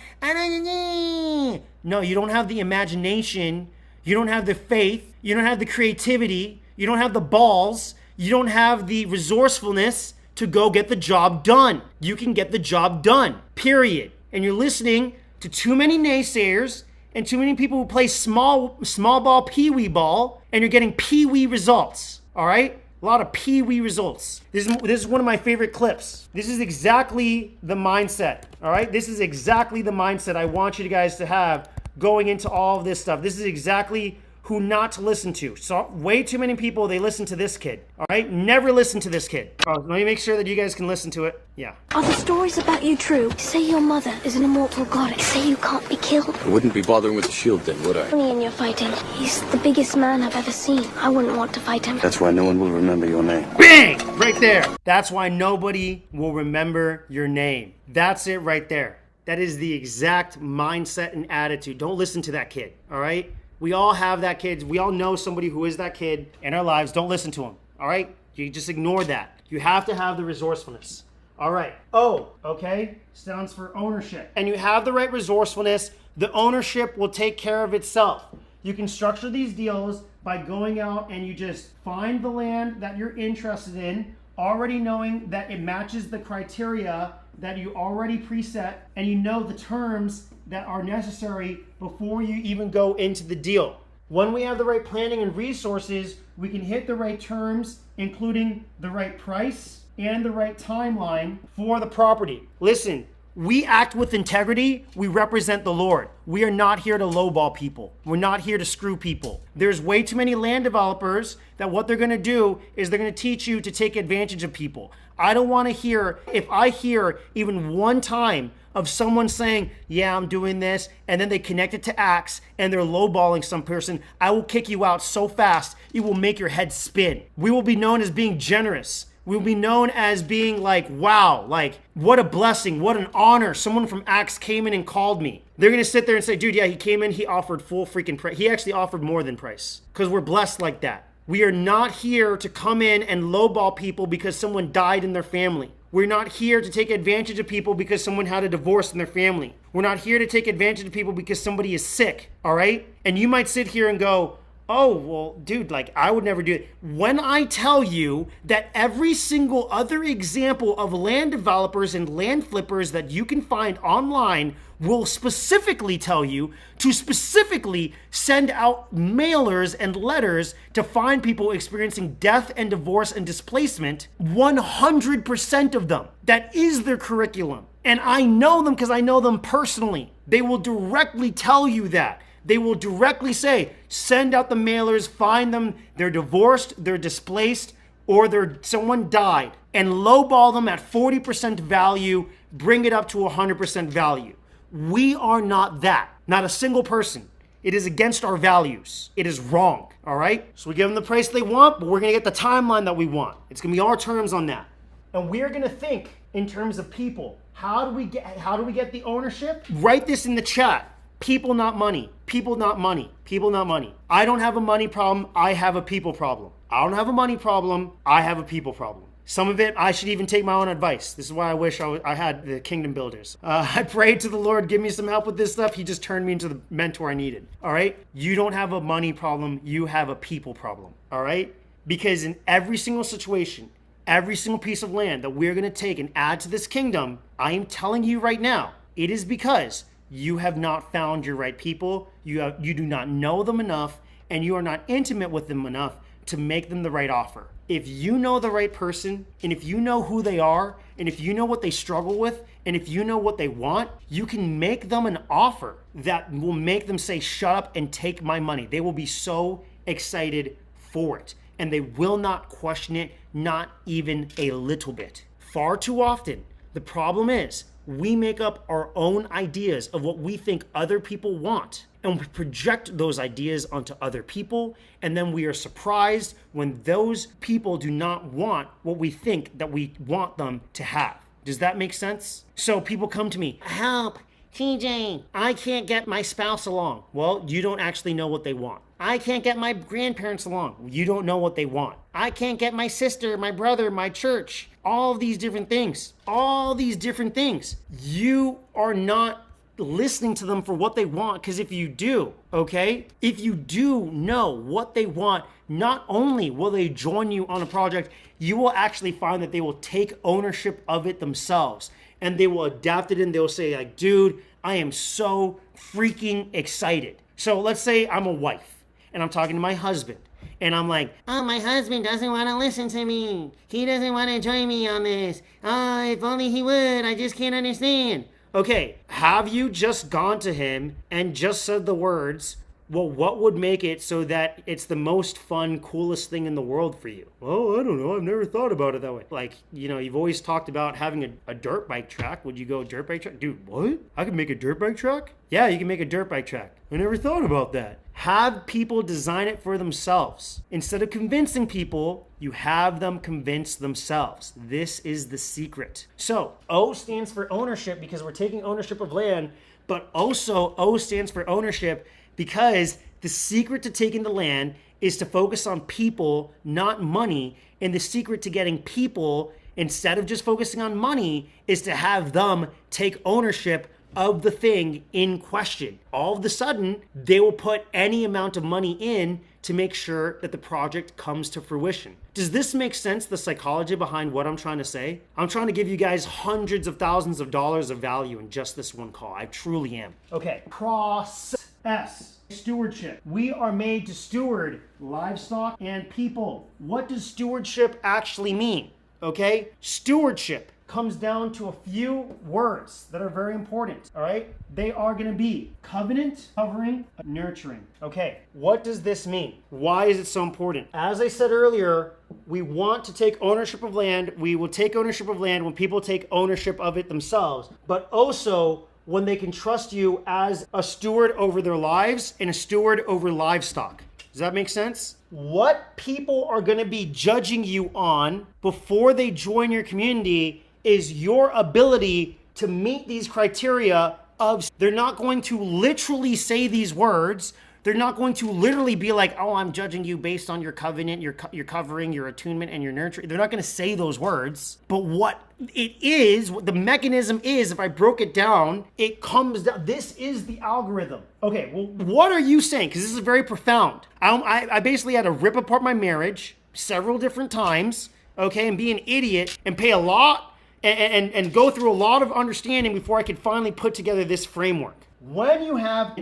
No, you don't have the imagination. You don't have the faith. You don't have the creativity. You don't have the balls. You don't have the resourcefulness to go get the job done. You can get the job done, period. And you're listening to too many naysayers and too many people who play small ball, pee-wee ball, and you're getting pee-wee results, all right? A lot of pee-wee results. This is one of my favorite clips. This is exactly the mindset, all right? This is exactly the mindset I want you guys to have going into all of this stuff. This is exactly who not to listen to. So way too many people, they listen to this kid, all right? Never listen to this kid. Oh, let me make sure that you guys can listen to it. Yeah. Are the stories about you true? Say your mother is an immortal goddess. Say you can't be killed. I wouldn't be bothering with the shield then, would I? Me and you're fighting. He's the biggest man I've ever seen. I wouldn't want to fight him. That's why no one will remember your name. Bang! Right there. That's why nobody will remember your name. That's it right there. That is the exact mindset and attitude. Don't listen to that kid, all right? We all have that kid. We all know somebody who is that kid in our lives. Don't listen to him, all right? You just ignore that. You have to have the resourcefulness. All right. O, okay, stands for ownership. And you have the right resourcefulness. The ownership will take care of itself. You can structure these deals by going out and you just find the land that you're interested in, already knowing that it matches the criteria that you already preset, and you know the terms that are necessary before you even go into the deal. When we have the right planning and resources, we can hit the right terms, including the right price and the right timeline for the property. Listen, we act with integrity. We represent the Lord. We are not here to lowball people. We're not here to screw people. There's way too many land developers that what they're going to do is they're going to teach you to take advantage of people. I don't want to hear, if I hear even one time of someone saying, yeah, I'm doing this, and then they connect it to acts and they're lowballing some person, I will kick you out so fast, it will make your head spin. We will be known as being generous. We will be known as being like, wow, like what a blessing, what an honor. Someone from Acts came in and called me. They're going to sit there and say, dude, yeah, he came in, he offered full freaking price. He actually offered more than price because we're blessed like that. We are not here to come in and lowball people because someone died in their family. We're not here to take advantage of people because someone had a divorce in their family. We're not here to take advantage of people because somebody is sick, all right? And you might sit here and go, Oh, well, dude, like, I would never do it. When I tell you that every single other example of land developers and land flippers that you can find online will specifically tell you to specifically send out mailers and letters to find people experiencing death and divorce and displacement, 100% of them. That is their curriculum. And I know them because I know them personally. They will directly tell you that. They will directly say, send out the mailers, find them, they're divorced, they're displaced, or someone died, and lowball them at 40% value, bring it up to 100% value. We are not that. Not a single person. It is against our values. It is wrong, all right? So we give them the price they want, but we're gonna get the timeline that we want. It's gonna be our terms on that. And we're gonna think in terms of people. How do we get the ownership? Write this in the chat. People, not money. People, not money. People, not money. I don't have a money problem. I have a people problem. I don't have a money problem. I have a people problem. Some of it, I should even take my own advice. This is why I wish I had the Kingdom Builders. I prayed to the Lord, give me some help with this stuff. He just turned me into the mentor I needed. All right? You don't have a money problem. You have a people problem. All right? Because in every single situation, every single piece of land that we're going to take and add to this kingdom, I am telling you right now, it is because you have not found your right people, you do not know them enough, and you are not intimate with them enough to make them the right offer. If you know the right person, and if you know who they are, and if you know what they struggle with, and if you know what they want, you can make them an offer that will make them say, shut up and take my money. They will be so excited for it, and they will not question it, not even a little bit. Far too often, the problem is, we make up our own ideas of what we think other people want, and we project those ideas onto other people, and then we are surprised when those people do not want what we think that we want them to have. Does that make sense? So people come to me, help, TJ, I can't get my spouse along. Well, you don't actually know what they want. I can't get my grandparents along. You don't know what they want. I can't get my sister, my brother, my church, all of these different things. All these different things. You are not listening to them for what they want, because if you do, okay, if you do know what they want, not only will they join you on a project, you will actually find that they will take ownership of it themselves, and they will adapt it, and they'll say like, dude, I am so freaking excited. So let's say I'm a wife and I'm talking to my husband, and I'm like, oh, my husband doesn't want to listen to me. He doesn't want to join me on this. Oh, if only he would. I just can't understand. Okay, have you just gone to him and just said the words, well, what would make it so that it's the most fun, coolest thing in the world for you? Oh, I don't know. I've never thought about it that way. Like, you know, you've always talked about having a dirt bike track. Would you go dirt bike track? Dude, what? I can make a dirt bike track? Yeah, you can make a dirt bike track. I never thought about that. Have people design it for themselves. Instead of convincing people, you have them convince themselves. This is the secret. So, O stands for ownership because we're taking ownership of land, but also O stands for ownership because the secret to taking the land is to focus on people, not money. And the secret to getting people, instead of just focusing on money, is to have them take ownership of the thing in question. All of a sudden, they will put any amount of money in to make sure that the project comes to fruition. Does this make sense, the psychology behind what I'm trying to say? I'm trying to give you guys hundreds of thousands of dollars of value in just this one call. I truly am. Okay, process. Stewardship. We are made to steward livestock and people. What does stewardship actually mean? Okay? Stewardship comes down to a few words that are very important, all right? They are going to be covenant, covering, nurturing. Okay, what does this mean? Why is it so important? As I said earlier, we want to take ownership of land. We will take ownership of land when people take ownership of it themselves, but also when they can trust you as a steward over their lives and a steward over livestock. Does that make sense? What people are going to be judging you on before they join your community is your ability to meet these criteria of, they're not going to literally say these words, They're not going to literally be like, oh, I'm judging you based on your covenant, your covering, your attunement, and your nurturing. They're not going to say those words. But what it is, what the mechanism is, if I broke it down, it comes down. This is the algorithm. Okay, well, what are you saying? Because this is very profound. I basically had to rip apart my marriage several different times, okay, and be an idiot and pay a lot and go through a lot of understanding before I could finally put together this framework. When you have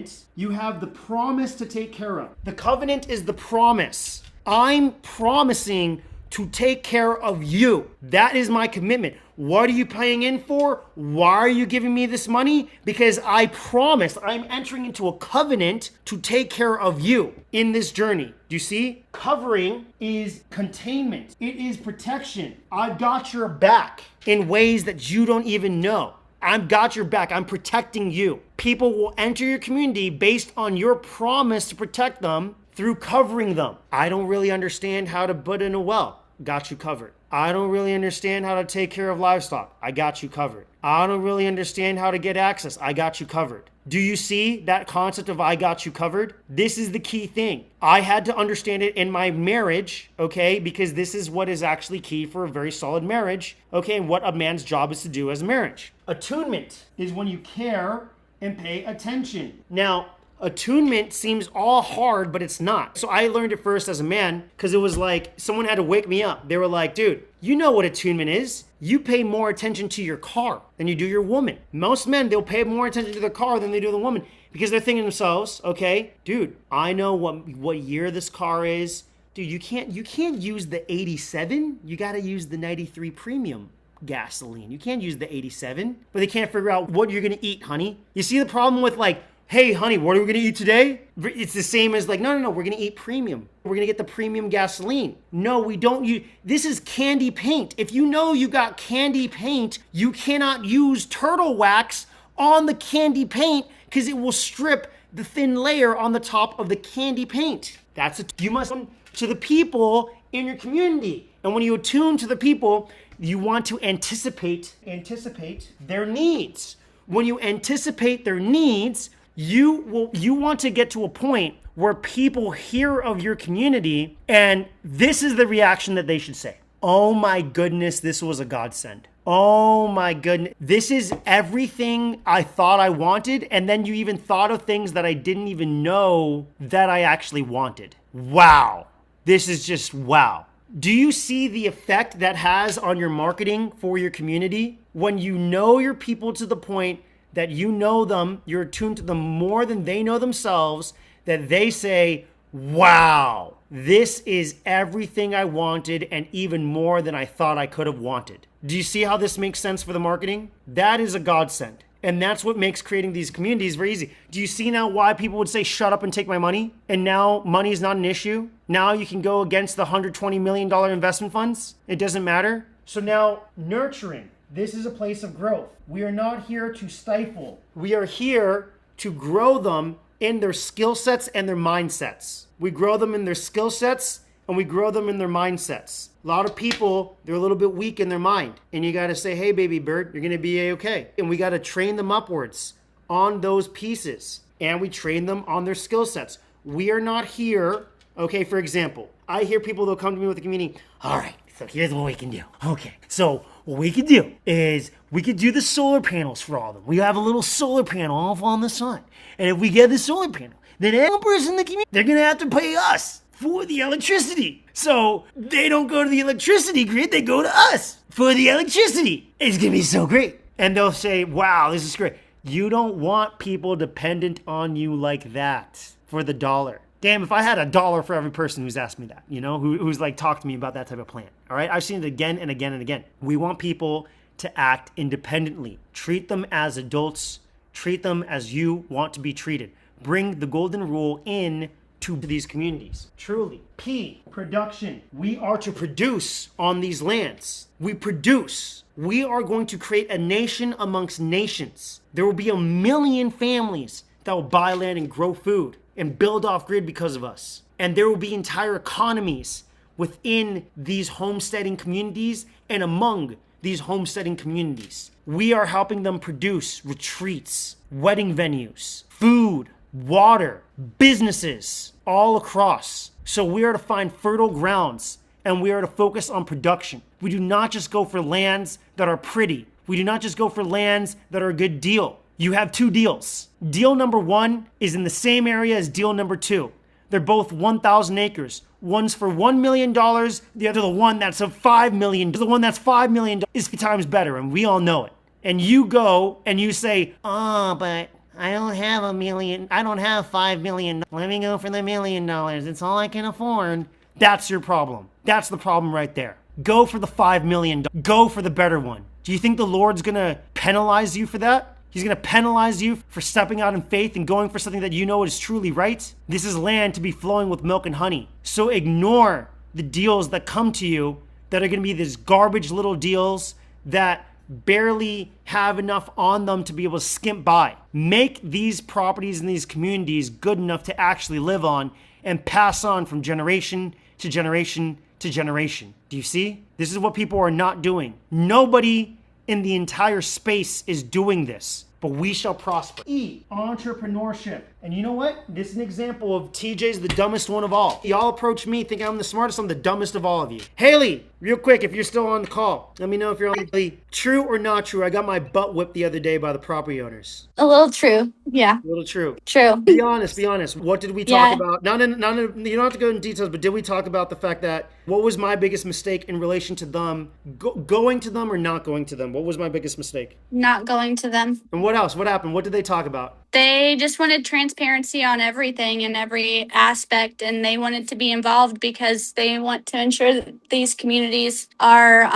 the promise to take care of. The covenant is the promise. I'm promising to take care of you. That is my commitment. What are you paying in for? Why are you giving me this money? Because I promise I'm entering into a covenant to take care of you in this journey. Do you see? Covering is containment. It is protection. I've got your back in ways that you don't even know. I've got your back. I'm protecting you. People will enter your community based on your promise to protect them through covering them. I don't really understand how to put in a well. Got you covered. I don't really understand how to take care of livestock. I got you covered. I don't really understand how to get access. I got you covered. Do you see that concept of I got you covered? This is the key thing. I had to understand it in my marriage, okay, because this is what is actually key for a very solid marriage, okay, and what a man's job is to do as a marriage. Attunement is when you care and pay attention. Now, attunement seems all hard, but it's not. So I learned it first as a man because it was like someone had to wake me up. They were like, dude, you know what attunement is. You pay more attention to your car than you do your woman. Most men, they'll pay more attention to their car than they do the woman because they're thinking to themselves, okay, dude, I know what year this car is. Dude, you can't use the 87. You got to use the 93 premium gasoline. You can't use the 87. But they can't figure out what you're going to eat, honey. You see the problem with like, hey, honey, what are we going to eat today? It's the same as like, no, we're going to eat premium. We're going to get the premium gasoline. No, we don't use, this is candy paint. If you know you got candy paint, you cannot use turtle wax on the candy paint because it will strip the thin layer on the top of the candy paint. You must attune to the people in your community. And when you attune to the people, you want to anticipate their needs. When you anticipate their needs, you want to get to a point where people hear of your community and this is the reaction that they should say. Oh my goodness, this was a godsend. Oh my goodness, this is everything I thought I wanted. And then you even thought of things that I didn't even know that I actually wanted. Wow. This is just wow. Do you see the effect that has on your marketing for your community? When you know your people to the point that you know them, you're attuned to them more than they know themselves, that they say, wow, this is everything I wanted and even more than I thought I could have wanted. Do you see how this makes sense for the marketing? That is a godsend. And that's what makes creating these communities very easy. Do you see now why people would say, shut up and take my money? And now money is not an issue? Now you can go against the $120 million investment funds? It doesn't matter? So now nurturing. This is a place of growth. We are not here to stifle. We are here to grow them in their skill sets and their mindsets. We grow them in their skill sets and we grow them in their mindsets. A lot of people, they're a little bit weak in their mind. And you got to say, hey, baby bird, you're going to be A-okay. And we got to train them upwards on those pieces. And we train them on their skill sets. We are not here, okay, for example, I hear people, they'll come to me with the community, all right, so here's what we can do. Okay, so what we could do is we could do the solar panels for all of them. We have a little solar panel off on the sun. And if we get the solar panel, then every person in the community, they're going to have to pay us for the electricity. So they don't go to the electricity grid, they go to us for the electricity. It's going to be so great. And they'll say, wow, this is great. You don't want people dependent on you like that for the dollar. Damn, if I had $1 for every person who's asked me that, you know, who's like talked to me about that type of plan. All right, I've seen it again and again and again. We want people to act independently. Treat them as adults. Treat them as you want to be treated. Bring the golden rule in to these communities. Truly. P, production. We are to produce on these lands. We produce. We are going to create a nation amongst nations. There will be 1 million families that will buy land and grow food and build off grid because of us. And there will be entire economies within these homesteading communities and among these homesteading communities. We are helping them produce retreats, wedding venues, food, water, businesses all across. So we are to find fertile grounds and we are to focus on production. We do not just go for lands that are pretty. We do not just go for lands that are a good deal. You have two deals. Deal number one is in the same area as deal number two. They're both 1,000 acres. One's for $1 million. The other, the one that's of $5 million. The one that's $5 million is 3 times better, and we all know it. And you go and you say, oh, but I don't have $1 million. I don't have $5 million. Let me go for the $1 million. It's all I can afford. That's your problem. That's the problem right there. Go for the $5 million. Go for the better one. Do you think the Lord's going to penalize you for that? He's going to penalize you for stepping out in faith and going for something that you know is truly right? This is land to be flowing with milk and honey. So ignore the deals that come to you that are going to be these garbage little deals that barely have enough on them to be able to skimp by. Make these properties and these communities good enough to actually live on and pass on from generation to generation to generation. Do you see? This is what people are not doing. Nobody in the entire space is doing this, but we shall prosper. E, entrepreneurship. And you know what? This is an example of TJ's the dumbest one of all. Y'all approach me thinking I'm the smartest, I'm the dumbest of all of you. Haley, real quick, if you're still on the call, let me know if you're on the true or not true. I got my butt whipped the other day by the property owners. A little true. Yeah. A little true. True. Be honest. What did we talk about? You don't have to go into details, but did we talk about the fact that what was my biggest mistake in relation to them, going to them or not going to them? What was my biggest mistake? Not going to them. And what else? What happened? What did they talk about? They just wanted transparency on everything and every aspect, and they wanted to be involved because they want to ensure that these communities are,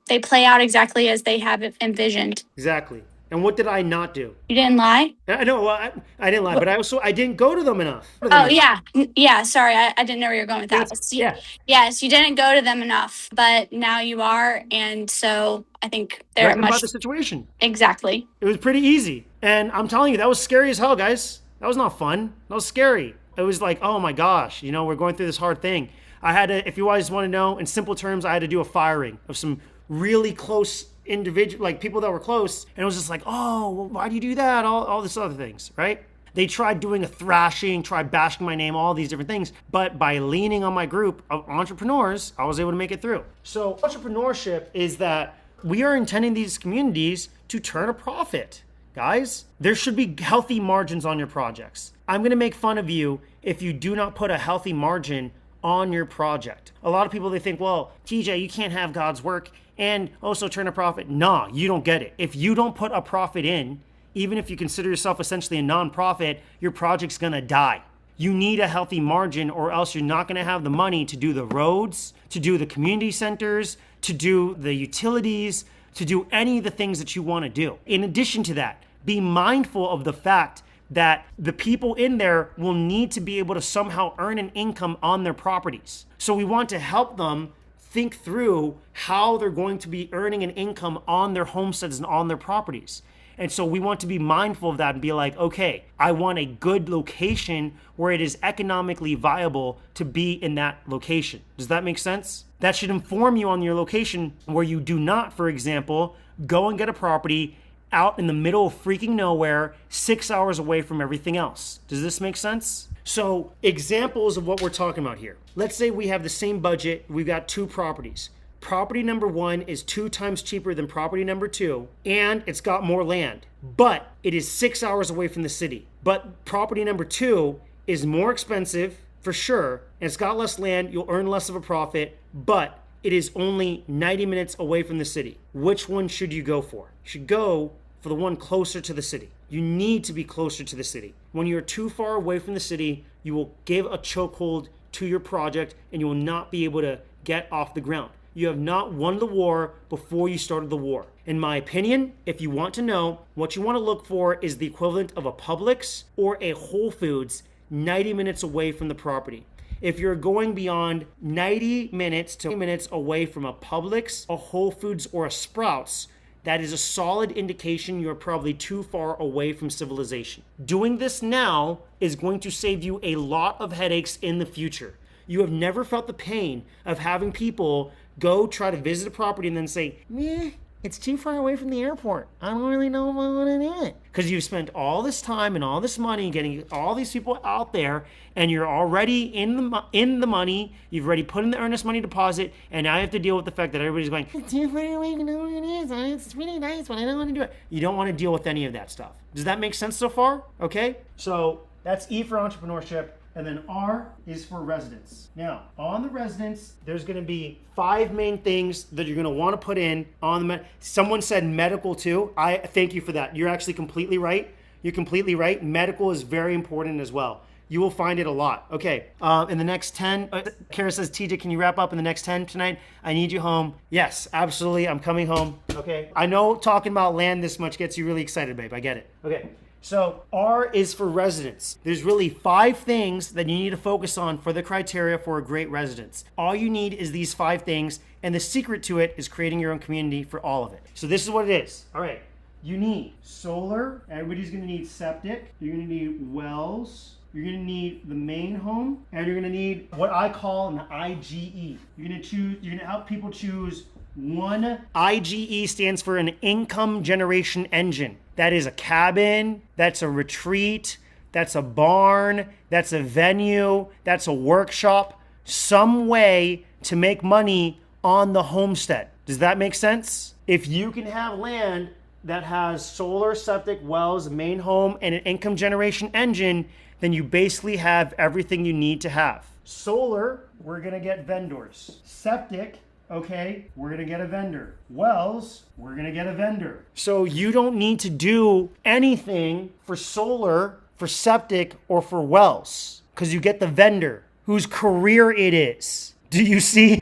they play out exactly as they have it envisioned. Exactly. And what did I not do? You didn't lie? I know, well, I didn't lie, but I didn't go to them enough. Yeah. Yeah, sorry, I didn't know where you were going with that. Yeah. Yes, you didn't go to them enough, but now you are, and so I think they're about the situation. Exactly. It was pretty easy. And I'm telling you, that was scary as hell, guys. That was not fun. That was scary. It was like, oh my gosh, we're going through this hard thing. I had to, if you guys want to know, in simple terms, I had to do a firing of some really close individual, like people that were close. And it was just like, oh, well, why do you do that? All this other things, right? They tried doing a thrashing, tried bashing my name, all these different things. But by leaning on my group of entrepreneurs, I was able to make it through. So entrepreneurship is that we are intending these communities to turn a profit. Guys, there should be healthy margins on your projects. I'm going to make fun of you if you do not put a healthy margin on your project. A lot of people, they think, well, TJ, you can't have God's work and also turn a profit. Nah, you don't get it. If you don't put a profit in, even if you consider yourself essentially a nonprofit, your project's going to die. You need a healthy margin or else you're not going to have the money to do the roads, to do the community centers, to do the utilities, to do any of the things that you want to do. In addition to that, be mindful of the fact that the people in there will need to be able to somehow earn an income on their properties. So we want to help them think through how they're going to be earning an income on their homesteads and on their properties. And so we want to be mindful of that and be like, okay, I want a good location where it is economically viable to be in that location. Does that make sense? That should inform you on your location where you do not, for example, go and get a property out in the middle of freaking nowhere, 6 hours away from everything else. Does this make sense? So examples of what we're talking about here. Let's say we have the same budget. We've got 2 properties. Property number 1 is 2 times cheaper than property number 2, and it's got more land, but it is 6 hours away from the city. But property number 2 is more expensive for sure, and it's got less land. You'll earn less of a profit, but it is only 90 minutes away from the city. Which one should you go for? You should go for the one closer to the city. You need to be closer to the city. When you're too far away from the city, you will give a chokehold to your project and you will not be able to get off the ground. You have not won the war before you started the war. In my opinion, if you want to know, what you want to look for is the equivalent of a Publix or a Whole Foods 90 minutes away from the property. If you're going beyond 90 minutes to minutes away from a Publix, a Whole Foods, or a Sprouts, that is a solid indication you're probably too far away from civilization. Doing this now is going to save you a lot of headaches in the future. You have never felt the pain of having people go try to visit a property and then say, meh, it's too far away from the airport. I don't really know if I want to do it. Because you've spent all this time and all this money getting all these people out there, and you're already in the money. You've already put in the earnest money deposit, and now you have to deal with the fact that everybody's going, it's too far away from where it is. It's really nice, but I don't want to do it. You don't want to deal with any of that stuff. Does that make sense so far? Okay? So that's E for entrepreneurship. And then R is for residence. Now, on the residence, there's going to be 5 main things that you're going to want to put in on the someone said medical too. I thank you for that. You're actually completely right. You're completely right. Medical is very important as well. You will find it a lot. Okay, in the next 10, Kara says, TJ, can you wrap up in the next 10 tonight? I need you home. Yes, absolutely. I'm coming home. Okay. I know talking about land this much gets you really excited, babe. I get it. Okay. So R is for residence. There's really 5 things that you need to focus on for the criteria for a great residence. All you need is these 5 things, and the secret to it is creating your own community for all of it. So this is what it is. All right. You need solar. Everybody's going to need septic. You're going to need wells. You're going to need the main home, and you're going to need what I call an IGE. You're going to help people choose one. IGE stands for an income generation engine. That is a cabin, that's a retreat, that's a barn, that's a venue, that's a workshop, some way to make money on the homestead. Does that make sense? If you can have land that has solar, septic, wells, main home, and an income generation engine, then you basically have everything you need to have. Solar, we're gonna get vendors. Septic, okay, we're gonna get a vendor. Wells, we're gonna get a vendor. So you don't need to do anything for solar, for septic, or for wells, because you get the vendor whose career it is. Do you see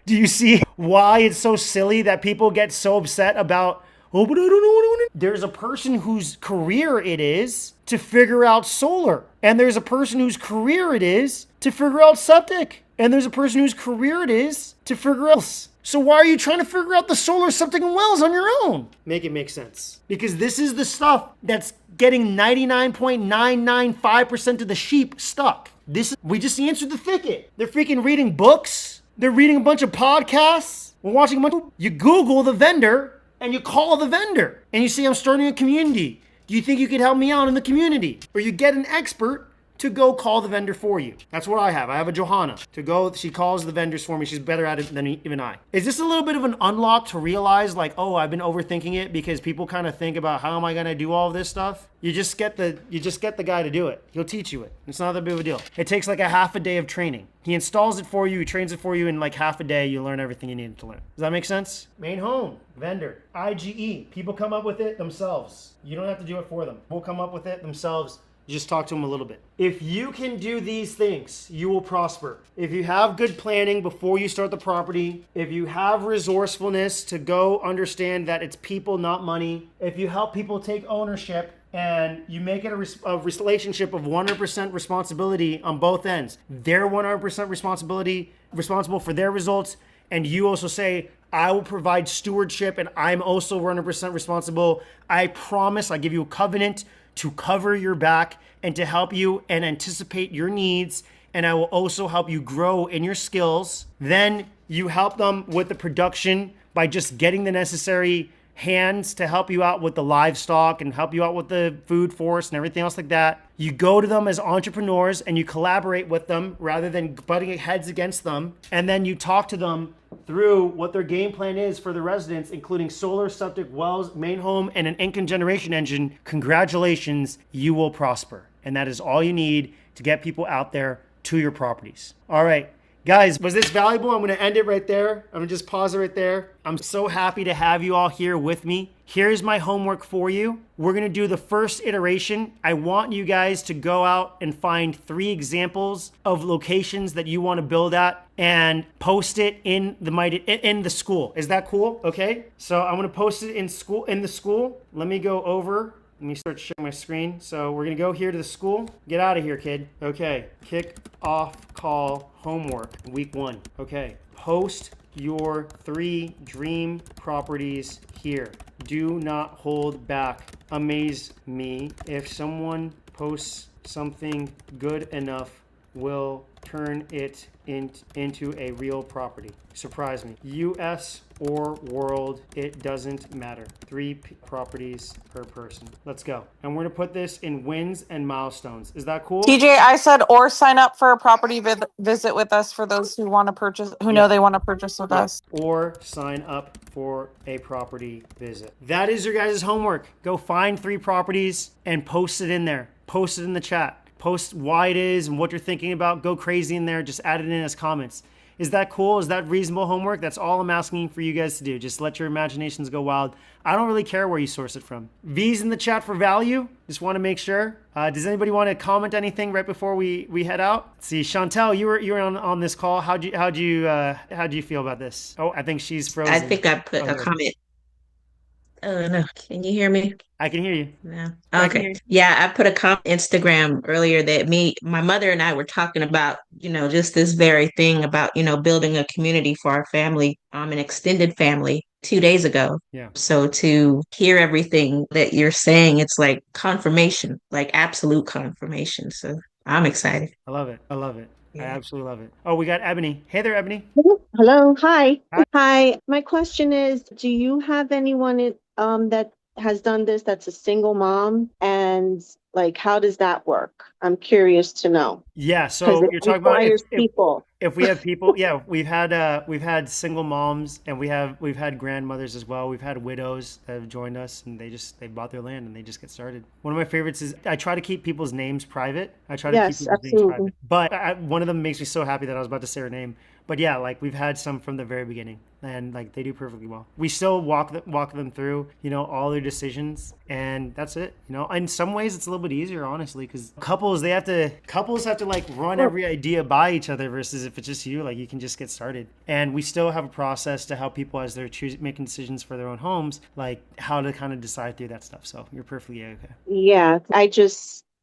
why it's so silly that people get so upset about, oh, but I don't know what I want to do? There's a person whose career it is to figure out solar. And there's a person whose career it is to figure out septic. And there's a person whose career it is to figure out. So why are you trying to figure out the solar, septic, and wells on your own? Make it make sense. Because this is the stuff that's getting 99.995% of the sheep stuck. We just answered the thicket. They're freaking reading books. They're reading a bunch of podcasts. We're watching a bunch of... You Google the vendor and you call the vendor. And you say, I'm starting a community. Do you think you could help me out in the community? Or you get an expert to go call the vendor for you. That's what I have. I have a Johanna to go. She calls the vendors for me. She's better at it than even I. Is this a little bit of an unlock to realize like, oh, I've been overthinking it because people kind of think about how am I going to do all of this stuff? You just get the guy to do it. He'll teach you it. It's not that big of a deal. It takes like a half a day of training. He installs it for you. He trains it for you in like half a day. You learn everything you need to learn. Does that make sense? Main home, vendor, IGE. People come up with it themselves. You don't have to do it for them. We'll come up with it themselves. You just talk to them a little bit. If you can do these things, you will prosper. If you have good planning before you start the property, if you have resourcefulness to go understand that it's people, not money, if you help people take ownership and you make it a relationship of 100% responsibility on both ends, they're 100% responsible for their results, and you also say, I will provide stewardship and I'm also 100% responsible. I promise, I give you a covenant to cover your back and to help you and anticipate your needs. And I will also help you grow in your skills. Then you help them with the production by just getting the necessary hands to help you out with the livestock and help you out with the food forest and everything else like that. You go to them as entrepreneurs and you collaborate with them rather than butting heads against them. And then you talk to them through what their game plan is for the residents, including solar, septic, wells, main home, and an income generation engine. Congratulations, you will prosper. And that is all you need to get people out there to your properties. All right. Guys, was this valuable? I'm going to end it right there. I'm going to just pause it right there. I'm so happy to have you all here with me. Here's my homework for you. We're going to do the first iteration. I want you guys to go out and find 3 examples of locations that you want to build at and post it in the school. Is that cool? Okay. So I'm going to post it in the school. Let me go over. Let me start sharing my screen. So we're going to go here to the school. Get out of here, kid. Okay. Kick off call homework week 1. Okay. Post your 3 dream properties here. Do not hold back. Amaze me. If someone posts something good enough, will turn it into a real property? Surprise me. US or world, it doesn't matter. 3 properties per person. Let's go. And we're gonna put this in wins and milestones. Is that cool? TJ, I said or sign up for a property visit with us for those who want to purchase, who know they want to purchase with us. Or sign up for a property visit. That is your guys' homework. Go find 3 properties and post it in there. Post it in the chat. Post why it is and what you're thinking about. Go crazy in there. Just add it in as comments. Is that cool? Is that reasonable homework? That's all I'm asking for you guys to do. Just let your imaginations go wild. I don't really care where you source it from. V's in the chat for value. Just want to make sure. Does anybody want to comment anything right before we head out? Let's see, Chantel, you were on this call. How'd you feel about this? Oh, I think she's frozen. I think I put a comment. Oh no, can you hear me? I can hear you. No. Okay. Yeah, I put a comment Instagram earlier that my mother and I were talking about, just this very thing about, building a community for our family, an extended family 2 days ago. Yeah. So to hear everything that you're saying, it's like confirmation, like absolute confirmation. So I'm excited. I love it. Yeah. I absolutely love it. Oh, we got Ebony. Hey there, Ebony. Hello. Hi. My question is, do you have anyone that has done this that's a single mom? And like, how does that work? I'm curious to know. Yeah. So you're talking about people. If we have people, yeah, we've had single moms and we've had grandmothers as well. We've had widows that have joined us and they bought their land and they just get started. One of my favorites is I try to keep people's names private. Names private. But one of them makes me so happy that I was about to say her name. But yeah, like we've had some from the very beginning and like they do perfectly well. We still walk them through, all their decisions and that's it. In some ways it's a little bit easier, honestly, because couples have to like run every idea by each other versus if it's just you, like you can just get started. And we still have a process to help people as they're making decisions for their own homes, like how to kind of decide through that stuff. So you're perfectly okay. Yeah,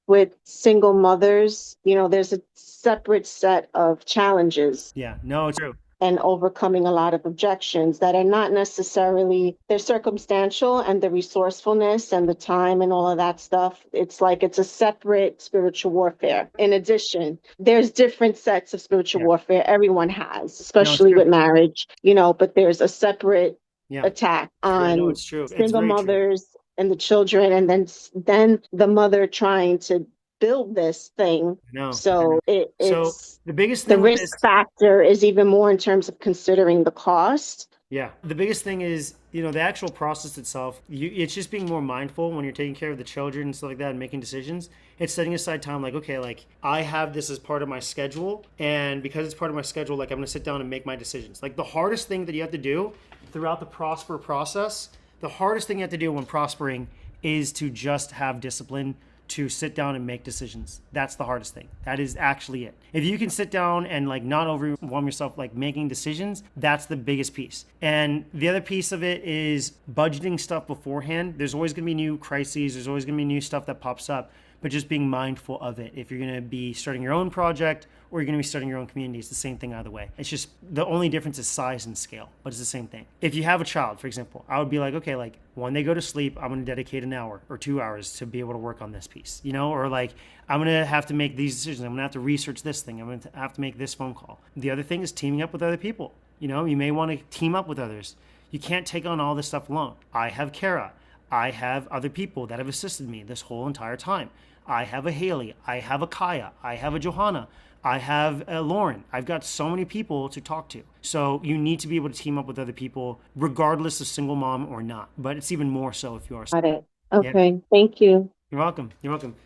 with single mothers, there's a separate set of challenges. Yeah, no, it's true. And overcoming a lot of objections that are not necessarily, they're circumstantial, and the resourcefulness and the time and all of that stuff. It's like it's a separate spiritual warfare. In addition, there's different sets of spiritual warfare everyone has, especially with marriage, but there's a separate attack on single mothers and the children, and then the mother trying to build this thing. So it's the biggest thing. The risk factor is even more in terms of considering the cost. Yeah. The biggest thing is, the actual process itself, it's just being more mindful when you're taking care of the children and stuff like that and making decisions. It's setting aside time like, okay, like I have this as part of my schedule. And because it's part of my schedule, like I'm going to sit down and make my decisions. Like the hardest thing that you have to do throughout the Prosper process, the hardest thing you have to do when prospering is to just have discipline to sit down and make decisions. That's the hardest thing. That is actually it. If you can sit down and like not overwhelm yourself like making decisions, that's the biggest piece. And the other piece of it is budgeting stuff beforehand. There's always going to be new crises. There's always going to be new stuff that pops up, but just being mindful of it. If you're going to be starting your own project or you're going to be starting your own community, it's the same thing either way. It's just the only difference is size and scale, but it's the same thing. If you have a child, for example, I would be like, okay, like when they go to sleep, I'm going to dedicate an hour or 2 hours to be able to work on this piece, or like I'm going to have to make these decisions. I'm going to have to research this thing. I'm going to have to make this phone call. The other thing is teaming up with other people. You may want to team up with others. You can't take on all this stuff alone. I have Kara. I have other people that have assisted me this whole entire time. I have a Haley. I have a Kaya. I have a Johanna. I have Lauren. I've got so many people to talk to. So you need to be able to team up with other people, regardless of single mom or not. But it's even more so if you are. Got it. Okay. Yeah. Thank you. You're welcome.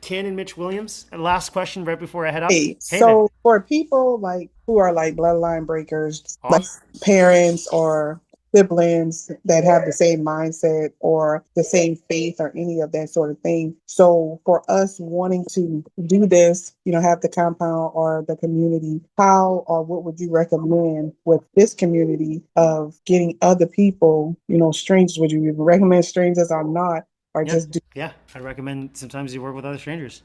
Tan and Mitch Williams. Last question right before I head out. Hey so for people who are like bloodline breakers, like parents or siblings that have the same mindset or the same faith or any of that sort of thing. So for us wanting to do this, have the compound or the community, how or what would you recommend with this community of getting other people, strangers? Would you recommend strangers or not? Or Yeah, I'd recommend sometimes you work with other strangers.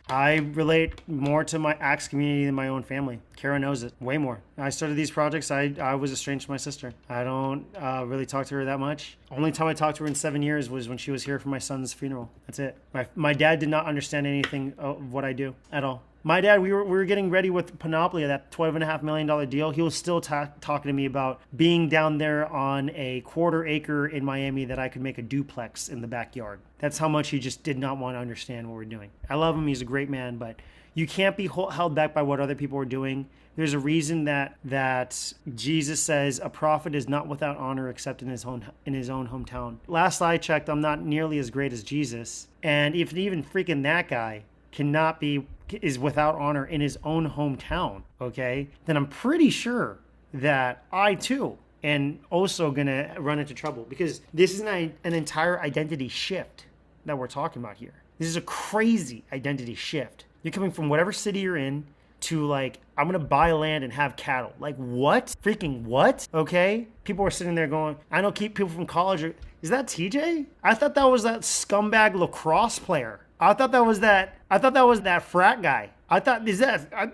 I relate more to my Axe community than my own family. Kara knows it way more. I started these projects. I was estranged from my sister. I don't really talk to her that much. Only time I talked to her in 7 years was when she was here for my son's funeral. That's it. My dad did not understand anything of what I do at all. My dad, we were getting ready with Panoplia, that $12.5 million deal. He was still talking to me about being down there on a 1/4 acre in Miami that I could make a duplex in the backyard. That's how much he just did not want to understand what we're doing. I love him. He's a great man, but you can't be held back by what other people are doing. There's a reason that Jesus says a prophet is not without honor except in his own hometown. Last I checked, I'm not nearly as great as Jesus, and if even freaking that guy is without honor in his own hometown, okay, then I'm pretty sure that I too am also gonna run into trouble, because this is an entire identity shift that we're talking about here. This is a crazy identity shift. You're coming from whatever city you're in to like, I'm gonna buy land and have cattle. Like what? Freaking what? Okay? People are sitting there going, I know people from college is that TJ? I thought that was that scumbag lacrosse player. I thought that was that frat guy.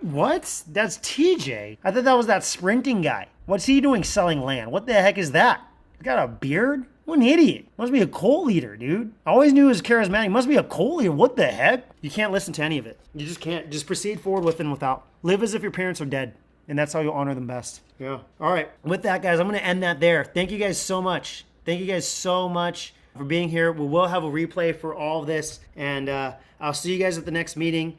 What? That's TJ. I thought that was that sprinting guy. What's he doing selling land? What the heck is that? He's got a beard? What an idiot. Must be a cult leader, dude. I always knew he was charismatic. Must be a cult leader. What the heck? You can't listen to any of it. You just can't. Just proceed forward with and without. Live as if your parents are dead. And that's how you'll honor them best. Yeah. All right. With that, guys, I'm going to end that there. Thank you guys so much. Thank you guys so much for being here. We will have a replay for all of this. And I'll see you guys at the next meeting.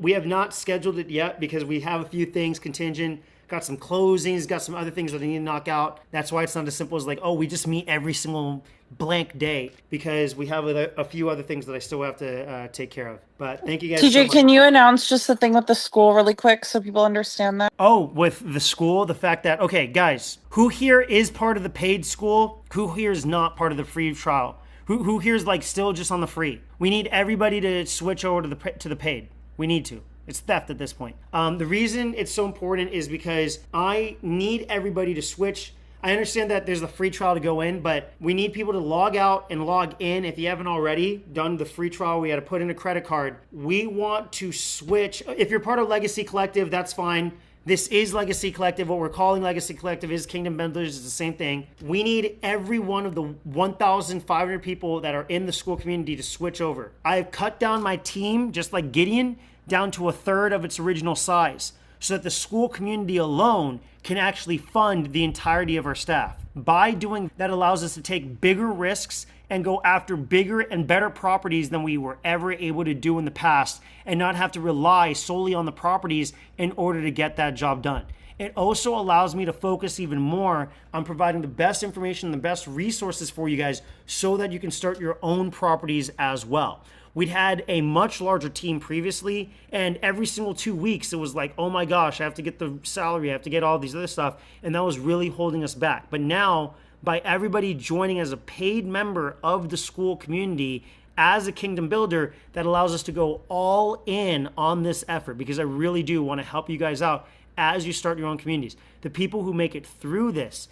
We have not scheduled it yet because we have a few things contingent. Got some closings, got some other things that I need to knock out. That's why it's not as simple as like, oh, we just meet every single blank day, because we have a few other things that I still have to take care of. But thank you guys TJ, so much. can you announce just the thing with the school really quick so people understand that? Oh, with the school, the fact that, okay, guys, who here is part of the paid school? Who here is not part of the free trial? Who here is like still just on the free? We need everybody to switch over to the paid. We need to. It's theft at this point. The reason it's so important is because I need everybody to switch. I understand that there's a free trial to go in, but we need people to log out and log in. If you haven't already done the free trial, we had to put in a credit card. We want to switch. If you're part of Legacy Collective, that's fine. This is Legacy Collective. What we're calling Legacy Collective is Kingdom Builders. It's the same thing. We need every one of the 1,500 people that are in the school community to switch over. I've cut down my team, just like Gideon, down to 1/3 of its original size, so that the school community alone can actually fund the entirety of our staff. By doing that, allows us to take bigger risks and go after bigger and better properties than we were ever able to do in the past, and not have to rely solely on the properties in order to get that job done. It also allows me to focus even more on providing the best information and the best resources for you guys so that you can start your own properties as well. We'd had a much larger team previously, and every single 2 weeks it was like, oh my gosh, I have to get the salary, I have to get all these other stuff, and that was really holding us back. But now, by everybody joining as a paid member of the school community as a Kingdom Builder, that allows us to go all in on this effort, because I really do want to help you guys out as you start your own communities. The people who make it through this,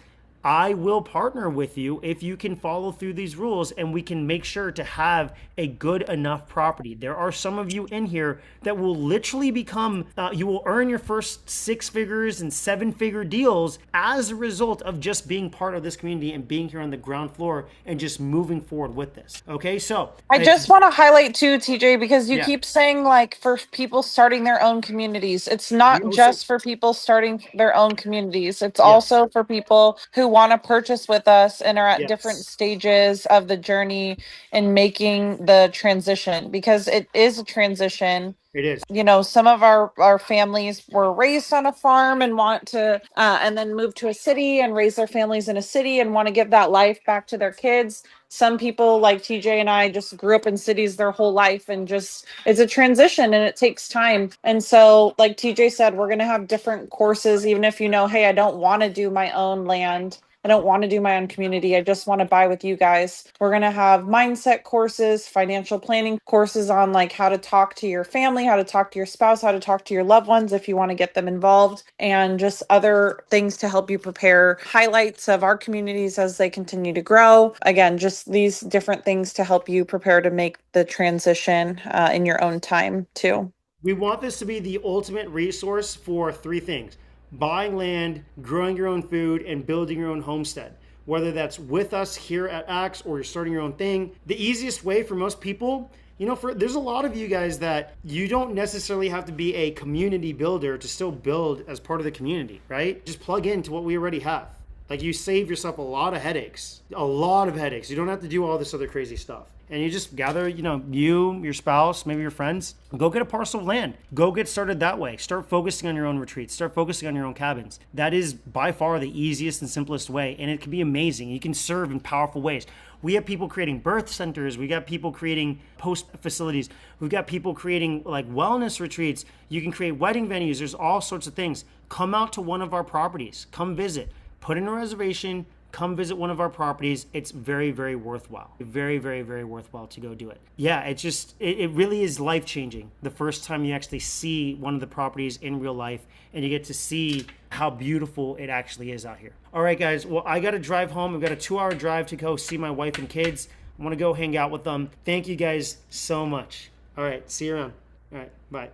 I will partner with you if you can follow through these rules, and we can make sure to have a good enough property. There are some of you in here that will literally become, you will earn your first 6 figures and 7-figure deals as a result of just being part of this community and being here on the ground floor and just moving forward with this. Okay, so I just want to highlight too, TJ, because you keep saying like for people starting their own communities. It's not just for people starting their own communities. It's also for people who want to purchase with us and are at different stages of the journey in making the transition, because it is a transition. It is. You know, some of our families were raised on a farm and want to, and then move to a city and raise their families in a city and want to give that life back to their kids. Some people like TJ and I just grew up in cities their whole life, and just, it's a transition and it takes time. And so like TJ said, we're going to have different courses, even if you know, hey, I don't want to do my own land. I don't want to do my own community. I just want to buy with you guys. We're going to have mindset courses, financial planning courses on like how to talk to your family, how to talk to your spouse, how to talk to your loved ones if you want to get them involved, and just other things to help you prepare, highlights of our communities as they continue to grow. Again, just these different things to help you prepare to make the transition in your own time too. We want this to be the ultimate resource for 3 things: buying land, growing your own food, and building your own homestead. whether that's with us here at Axe or you're starting your own thing. The easiest way for most people, there's a lot of you guys that you don't necessarily have to be a community builder to still build as part of the community, right? Just plug into what we already have. Like, you save yourself a lot of headaches. You don't have to do all this other crazy stuff. And you just gather, you, your spouse, maybe your friends, go get a parcel of land. Go get started that way. Start focusing on your own retreats. Start focusing on your own cabins. That is by far the easiest and simplest way. And it can be amazing. You can serve in powerful ways. We have people creating birth centers. We got people creating post facilities. We've got people creating like wellness retreats. You can create wedding venues. There's all sorts of things. Come out to one of our properties. Come visit. Put in a reservation, come visit one of our properties. It's very, very worthwhile. Very, very, very worthwhile to go do it. Yeah, it really is life-changing the first time you actually see one of the properties in real life and you get to see how beautiful it actually is out here. All right, guys, well, I got to drive home. I've got a 2-hour drive to go see my wife and kids. I want to go hang out with them. Thank you guys so much. All right, see you around. All right, bye.